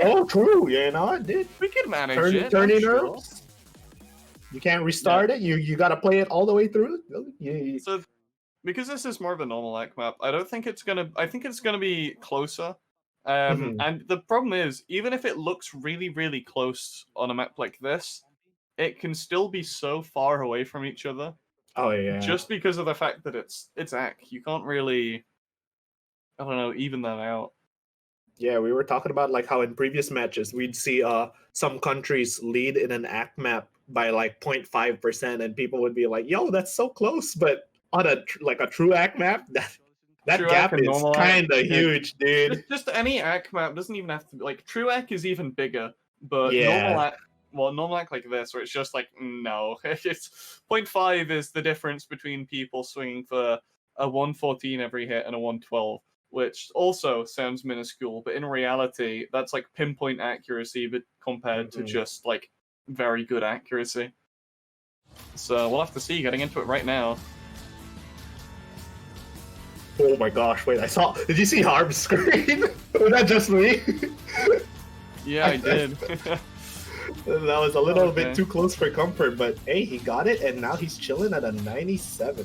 Oh, true. Yeah, no, it did. We can manage it. Turning nerves. You can't restart it. You gotta play it all the way through. Yeah. So, because this is more of a normal act map, I think it's gonna be closer. And the problem is, even if it looks really, really close on a map like this, it can still be so far away from each other. Oh yeah. Just because of the fact that it's act, you can't really, I don't know, even that out. Yeah, we were talking about like how in previous matches we'd see some countries lead in an act map by like 0.5%, and people would be like, "Yo, that's so close," but on a true act map, that True gap is normal kind of huge, dude. Just any act map doesn't even have to be like true act is even bigger, but normal act like this, where it's just like no, it's 0.5 is the difference between people swinging for a 114 every hit and a 112, which also sounds minuscule, but in reality, that's like pinpoint accuracy, but compared to just like very good accuracy. So we'll have to see. Getting into it right now. Oh my gosh, wait, did you see Harb's screen? Was that just me? Yeah, I did. That was a little bit too close for comfort, but hey, he got it, and now he's chilling at a 97.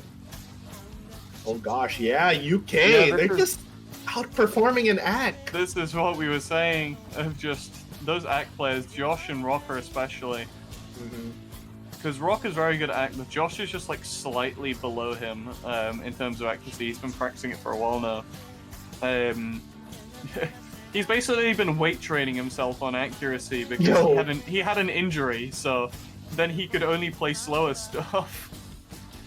Oh gosh, yeah, UK, they're just outperforming an act. This is what we were saying, of just those act players, Josh and Rocker especially. Because Rocker's very good at act, but Josh is just like slightly below him in terms of accuracy. He's been practicing it for a while now. He's basically been weight training himself on accuracy because he had an injury, so then he could only play slower stuff.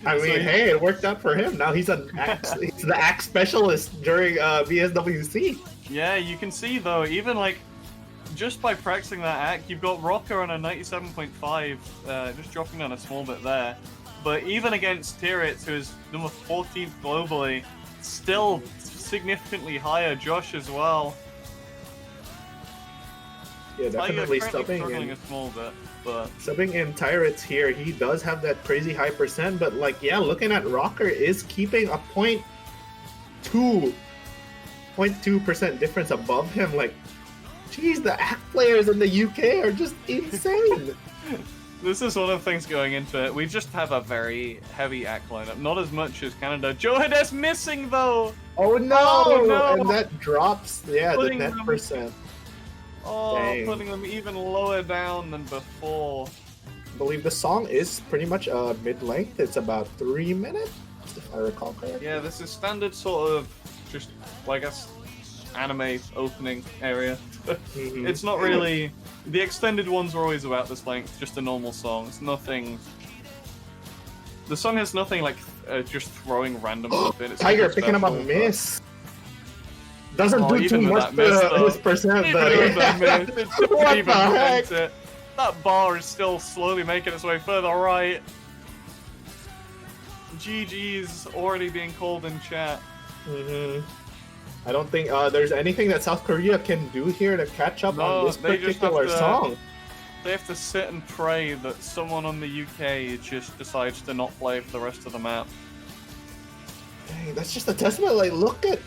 I mean, hey, it worked out for him. Now he's the act specialist during VSWC. Yeah, you can see though, even like just by practicing that act, you've got Rocker on a 97.5, just dropping down a small bit there. But even against Tyrits, who is number 14th globally, still significantly higher. Josh as well. Yeah, definitely struggling a small bit. But subbing in Tyrits here, he does have that crazy high percent, but like, yeah, looking at Rocker is keeping a 0.2% difference above him. Like, geez, the act players in the UK are just insane. This is one of the things going into it. We just have a very heavy act lineup. Not as much as Canada. Johade's missing though! Oh no! And that drops, the net percent. Oh, dang. Putting them even lower down than before. I believe the song is pretty much mid-length. It's about 3 minutes, if I recall correctly. Yeah, this is standard sort of just, well, I guess, anime opening area. It's not really... The extended ones are always about this length, just a normal song. It's nothing... The song has nothing like just throwing random stuff in. It's Tiger picking up a miss. Doesn't do too much to his percent though. What the heck? That bar is still slowly making its way further right. GG's already being called in chat. I don't think there's anything that South Korea can do here to catch up on this they just particular song. They have to sit and pray that someone on the UK just decides to not play for the rest of the map. Dang, that's just a testament. Like, look at.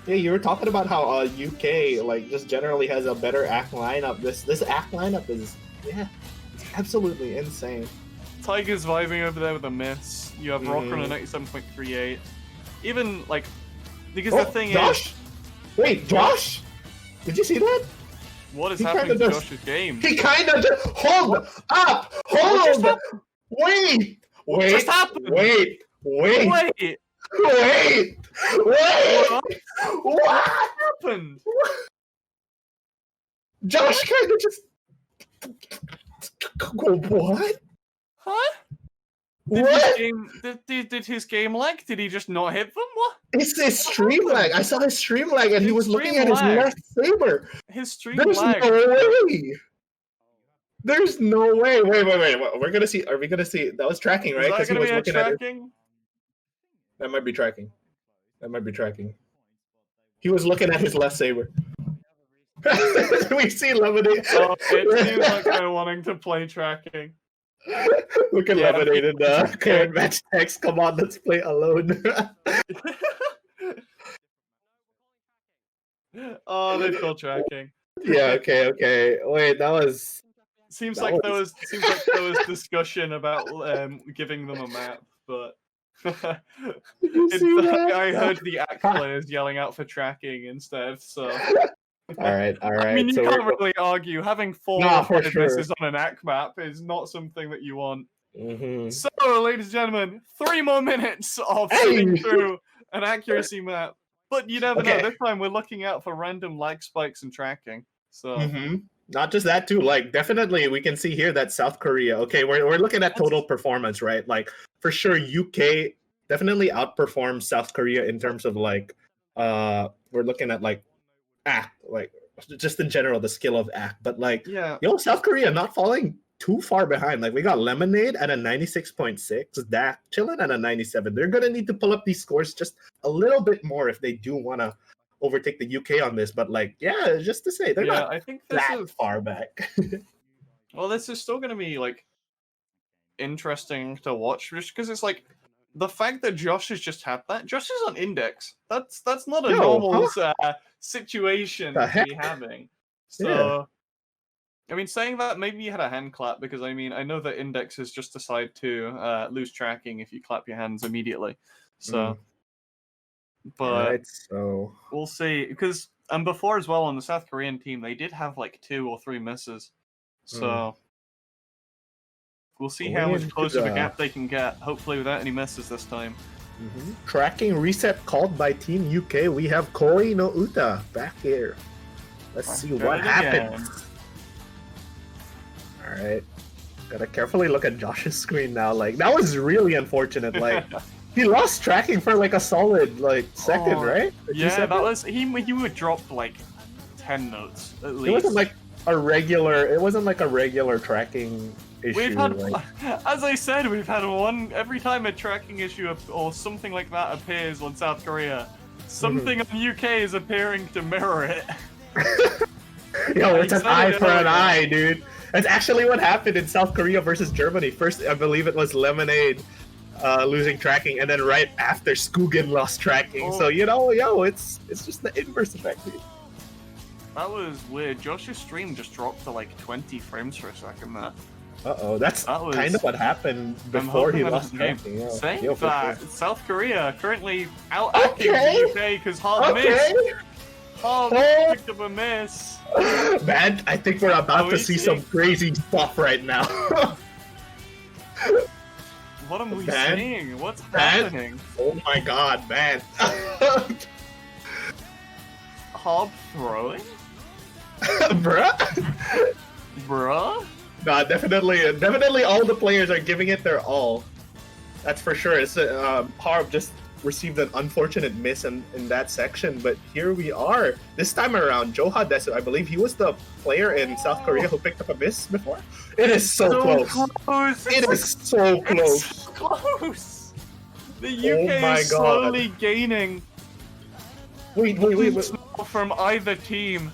Yeah, you were talking about how UK like just generally has a better act lineup. This act lineup is it's absolutely insane. Tiger's vibing over there with a miss. You have Rocker on a 97.38. Even like because the thing Josh? Wait, Josh? Did you see that? What is happening to Josh's game? He kind of just hold up. Wait. What happened? Josh kind of just. What? Huh? Did his game lag? Did he just not hit them? What? It's his stream lag. I saw his stream lag, and he was looking at his left saber. His stream There's lag. no way. There's no way. Wait. We're gonna see. Are we gonna see? That was tracking, right? Is that gonna be a tracking? That might be tracking. He was looking at his left saber. We see Lemonade. Oh, it seems like they're wanting to play tracking. Look at Lemonade in the current match text. Come on, let's play alone. Oh, they're still tracking. Yeah. Okay. Wait, that was. Seems like there was discussion about giving them a map, but I heard the act players yelling out for tracking instead. So. All right. I mean, you can't really argue. Having 4 misses on an act map is not something that you want. So, ladies and gentlemen, 3 more minutes of sitting through an accuracy map. But you never know. This time we're looking out for random lag spikes and tracking. So. Not just that too. Like, definitely, we can see here that South Korea. Okay, we're looking at total performance, right? Like, for sure, UK definitely outperforms South Korea in terms of like, we're looking at like. Act, like just in general, the skill of act, but like South Korea not falling too far behind. Like we got Lemonade at a 96.6, Dak chilling at a 97. They're gonna need to pull up these scores just a little bit more if they do want to overtake the UK on this. But like, just to say, they're not I think this that far back. Well, this is still gonna be like interesting to watch just because it's like the fact that Josh has just had that. Josh is on index. That's not a normal situation to be having. So, I mean, saying that, maybe you had a hand clap because I mean, I know that indexes just decide to lose tracking if you clap your hands immediately. So, but so we'll see because before as well on the South Korean team, they did have like 2 or 3 misses. So. We'll see how much closer the gap they can get, hopefully without any misses this time. Tracking reset called by Team UK. We have Koi no Uta back here. Let's see what happens. Alright. Gotta carefully look at Josh's screen now. Like, that was really unfortunate. Like, he lost tracking for like a solid second, right? Yeah, that was... He would drop like 10 notes at least. It wasn't like a regular tracking issue. We've had, as I said, we've had one every time a tracking issue or something like that appears on South Korea, something on UK is appearing to mirror it. Yo, it's an eye for an eye, dude. That's actually what happened in South Korea versus Germany. First, I believe it was Lemonade losing tracking, and then right after, Skugen lost tracking. So it's just the inverse effect, dude. That was weird. Josh's stream just dropped to like 20 frames per second there. That's kind of what happened before he lost tracking. Saying that, South Korea currently out-acting the UK because Hard missed. Hard picked up a miss. Man, I think we're about to see some crazy stuff right now. What am we seeing? What's happening? Oh my god, man. Hob throwing? Bruh? Nah, definitely all the players are giving it their all. That's for sure. It's Harb just received an unfortunate miss in that section, but here we are. This time around, Joha Desu, I believe he was the player in South Korea who picked up a miss before. It is so close. It is so close. It's so close. The UK is slowly gaining. Wait. From either team.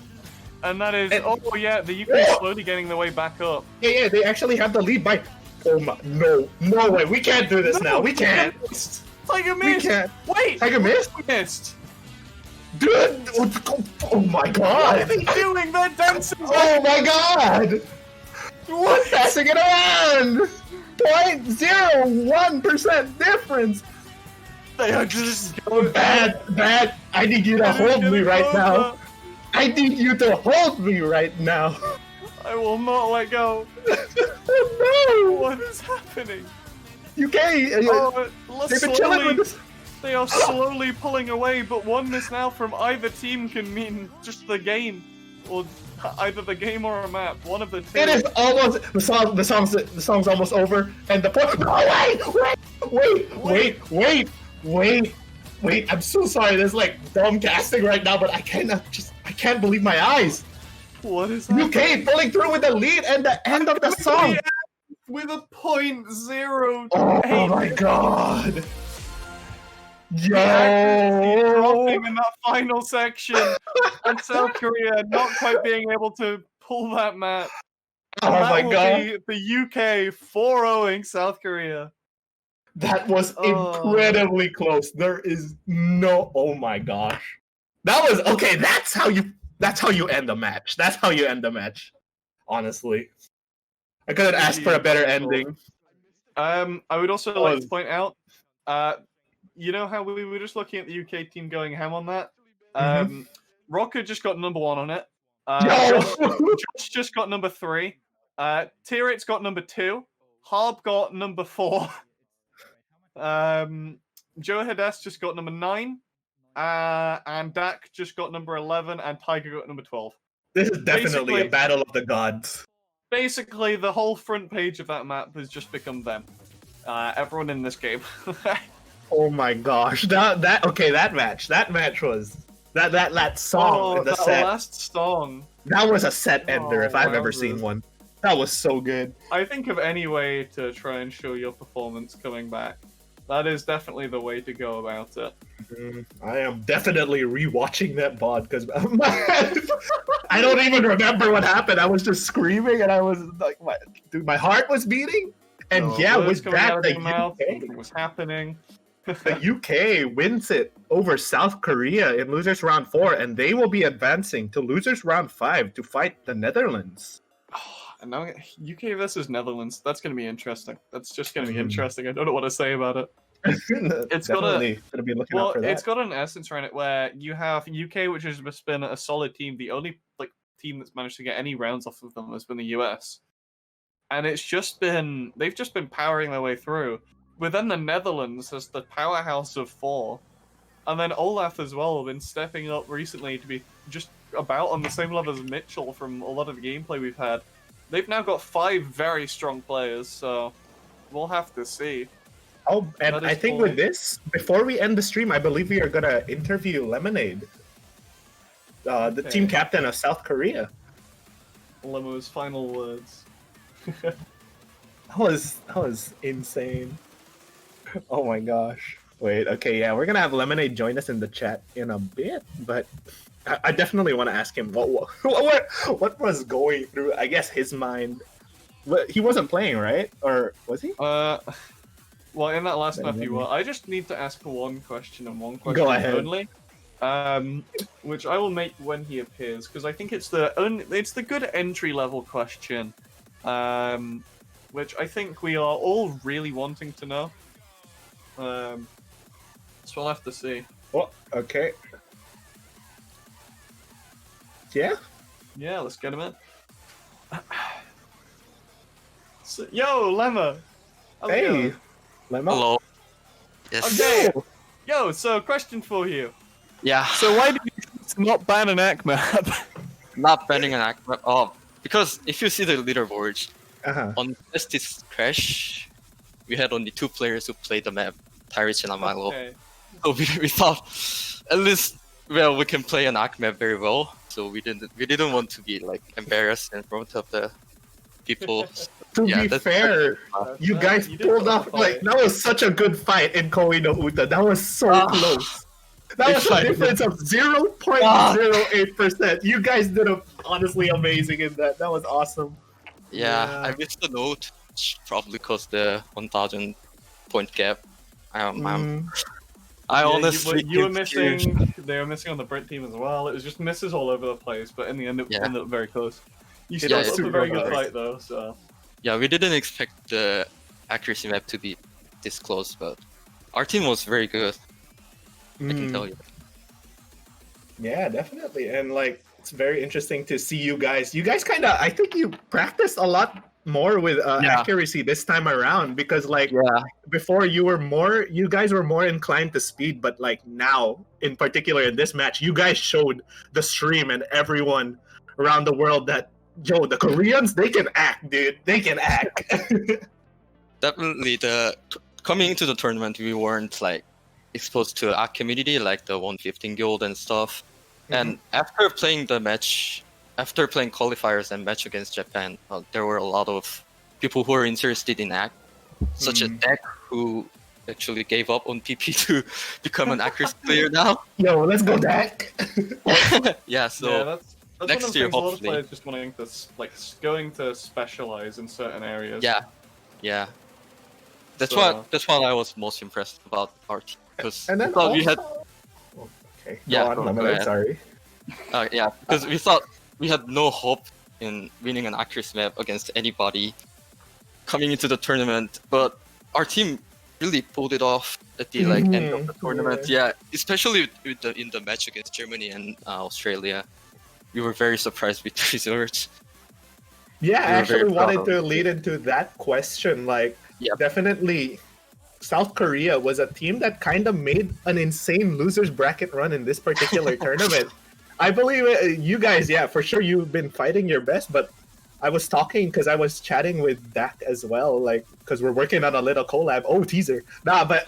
And that is, And- oh yeah, the UK is slowly getting their way back up. Yeah, they actually have the lead by. Oh my, no way, we can't do this now. We can't. Tiger We missed. can't. Wait, Tiger missed? missed. Dude, oh my What are god. they doing? They're dancing. Oh my god. What? Passing it around. 0.01% difference. They are just going Bad. I need you to hold me right now. I need you to hold me right now. I will not let go. Oh no! What is happening? UK, Oh, they've been chilling with this. They are slowly pulling away, but one miss now from either team can mean just the game, or either the game or a map. One of the two. It is almost the song's almost over, and the point. No, wait! I'm so sorry. There's like dumb casting right now, but I can't believe my eyes. What is that? UK pulling through with the lead and the end of the song. With a .08. Oh my god! Accuracy Yo! dropping in that final section, and South Korea not quite being able to pull that map. Oh That my will god! be the UK 4-0ing South Korea. That was Oh. incredibly close. There is no. Oh my gosh! That was okay. That's how you end the match. That's how you end the match. Honestly, I couldn't ask for a better ending. I would also like to point out, you know how we were just looking at the UK team going ham on that? Rocker just got number 1 on it. Josh just got number 3. T-Rex got number 2. Harb got number 4. Joe Hades just got number 9. And Dak just got number 11, and Tiger got number 12. This is definitely Basically- a battle of the gods. Basically, the whole front page of that map has just become them. Everyone in this game. Oh my gosh! That match was that song in the that set. last song. That was a set ender if I've ever wowzers. seen one. That was so good. I think of any way to try and show your performance coming back. That is definitely the way to go about it. I am definitely rewatching that VOD because I don't even remember what happened. I was just screaming and I was like, my heart was beating. And Words with coming that, out of the your mouth, UK, something was happening. the UK wins it over South Korea in losers round 4, and they will be advancing to losers round 5 to fight the Netherlands. And now UK versus Netherlands. That's going to be interesting. That's just going to be interesting. I don't know what to say about it. It's Definitely gonna be looking out for that. It's got an essence around it where you have UK, which has been a solid team. The only team that's managed to get any rounds off of them has been the US, and they've just been powering their way through. But then the Netherlands as the powerhouse of 4, and then Olaf as well have been stepping up recently to be just about on the same level as Mitchell from a lot of the gameplay we've had. They've now got 5 very strong players, so we'll have to see. Oh, and That is I think cool. with this, before we end the stream, I believe we are gonna interview Lemonade, the team captain of South Korea. Lemo's final words. That was insane. Oh my gosh. Wait, okay, yeah, we're gonna have Lemonade join us in the chat in a bit, but I definitely want to ask him what was going through, I guess, his mind. But he wasn't playing, right? Or was he? Well, in that last map you were. I just need to ask one question and one question Go ahead. only, which I will make when he appears, because I think it's the good entry level question, which I think we are all really wanting to know. So we'll have to see. Oh, okay. Yeah? Yeah, let's get him in. So, yo, Lemma! How's it Hey! going? Lemma? Hello. Yes. Okay. Yo, so question for you. Yeah. So why did you choose to not ban an ACK map? Not banning an act map. Oh, because if you see the leaderboards Uh-huh. on Justice Crash, we had only 2 players who played the map, Tyrese and Amalo. Okay. So we thought at least we can play an ACK map very well. So we didn't want to be like embarrassed in front of the people. To Yeah, be that's- fair, you guys You did pulled put off a like fight. that was such a good fight in Koe no Uta. That was so close. That was If a I- difference of 0.08%. You guys did honestly amazing in that. That was awesome. Yeah, I missed the note. Probably because the 1,000 point gap. Mm. I Yeah, honestly you were think here- missing. They were missing on the Brent team as well. It was just misses all over the place, but in the end, it Yeah. ended up very close. You It still was put up a super very good close. fight though. So Yeah, we didn't expect the accuracy map to be this close, but our team was very good. I can tell you. Yeah, definitely. And like it's very interesting to see you guys. You guys kind of I think you practiced a lot more with Yeah. accuracy this time around because like Yeah, before you guys were more inclined to speed, but like now in particular in this match, you guys showed the stream and everyone around the world that the Koreans, they can act, dude. They can act. definitely. Coming into the tournament, we weren't like exposed to our community like the 115 guild and stuff. And after playing qualifiers and match against Japan, there were a lot of people who were interested in ACT, such as Deck, who actually gave up on PP to become an accuracy player now. Yo, let's go Dak. Yeah, so yeah, that's next one of the year, things. A lot of hopefully. players just wanting to going to specialize in certain areas. yeah. That's So- what I was most impressed about our team because And then thought we had okay. Yeah, Go on, go Lemonade, ahead. sorry. because we thought we had no hope in winning an accuracy map against anybody coming into the tournament, but our team really pulled it off at the end of the tournament. Yeah, especially in the match against Germany and Australia, we were very surprised with the results. Yeah, I We were very actually proud wanted of to it. lead into that question. Like, Yep. definitely, South Korea was a team that kind of made an insane losers bracket run in this particular tournament. I believe you guys, yeah, for sure, you've been fighting your best. But I was talking because I was chatting with Dak as well, like because we're working on a little collab. Oh, teaser, nah, but.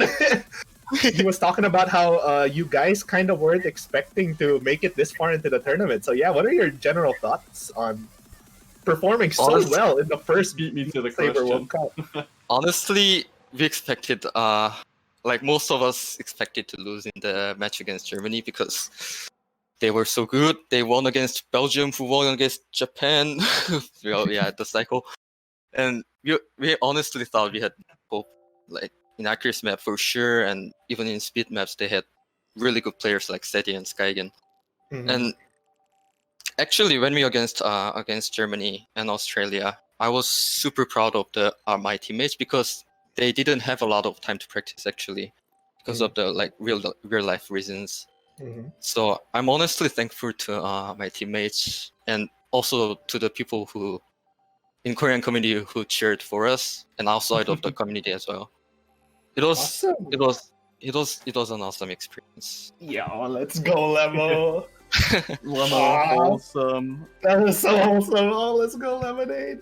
He was talking about how you guys kind of weren't expecting to make it this far into the tournament. So yeah, what are your general thoughts on performing so Honestly- well in the first Beat me to the Saber question. World Cup? Honestly, we expected, like most of us expected to lose in the match against Germany because they were so good. They won against Belgium, who won against Japan. Well, yeah, the cycle. And we honestly thought we had hope, like in accuracy map for sure, and even in speed maps they had really good players like Seti and Skygen. And actually, when we against Germany and Australia, I was super proud of my teammates because they didn't have a lot of time to practice actually, because of the like real life reasons. So I'm honestly thankful to my teammates and also to the people who in Korean community who cheered for us and outside of the community as well. It was Awesome. it was an awesome experience. Yo, let's go, Lemo. Lemon, Aw. wholesome. That was so awesome. Oh, let's go, Lemonade.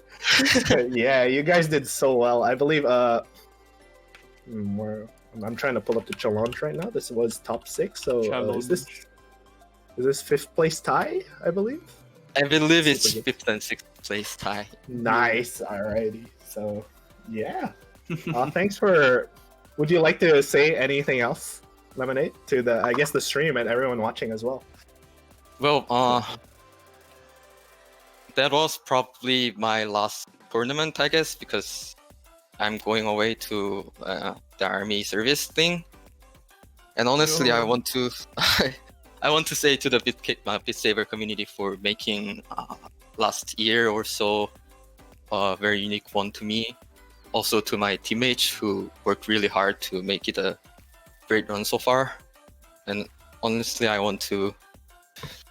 Yeah, you guys did so well. I believe. I'm trying to pull up the challenge right now. This was top 6. So is this 5th place tie? I believe. I believe it's Super 5th and 6th place tie. Nice. Alrighty. So, yeah. Thanks for. Would you like to say anything else, Lemonade, to the stream and everyone watching as well? Well, that was probably my last tournament, I guess, because I'm going away to the army service thing. And honestly, I want to say to the Beat Saber community for making last year or so a very unique one to me. Also to my teammates who worked really hard to make it a great run so far. And honestly, I want to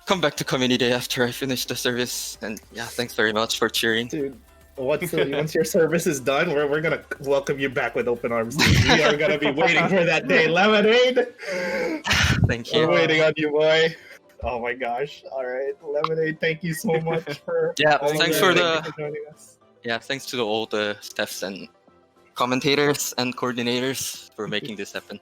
come back to community after I finish the service. And yeah, thanks very much for cheering. Dude, once your service is done, we're gonna welcome you back with open arms. Dude. We are gonna be waiting for that day, Lemonade. Thank We're you. waiting on you, boy. Oh my gosh! All right, Lemonade. Thank you so much for Yeah, all of thanks that. for Thank you for joining us. Yeah, thanks to all the staffs and commentators and coordinators for making this happen.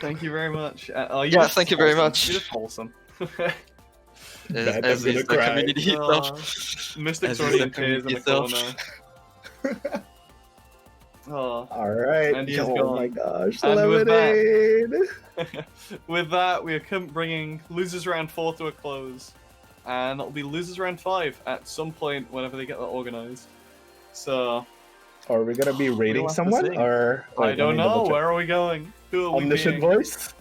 Thank you very much. Yeah, thank you very much. You're just wholesome. Bad, As I'm is gonna the cry. community itself. Mystic's As already is in the tears in the community itself. corner. Oh, All right. And he's Oh my gone. gosh. And with that- Lemonade. with that, we are bringing losers round 4 to a close, and it'll be losers round 5 at some point whenever they get that organized. So Are we gonna be rating have to someone, see. or I wait, let don't me know. double check. Where are we going? Who are we Omniscient being? voice.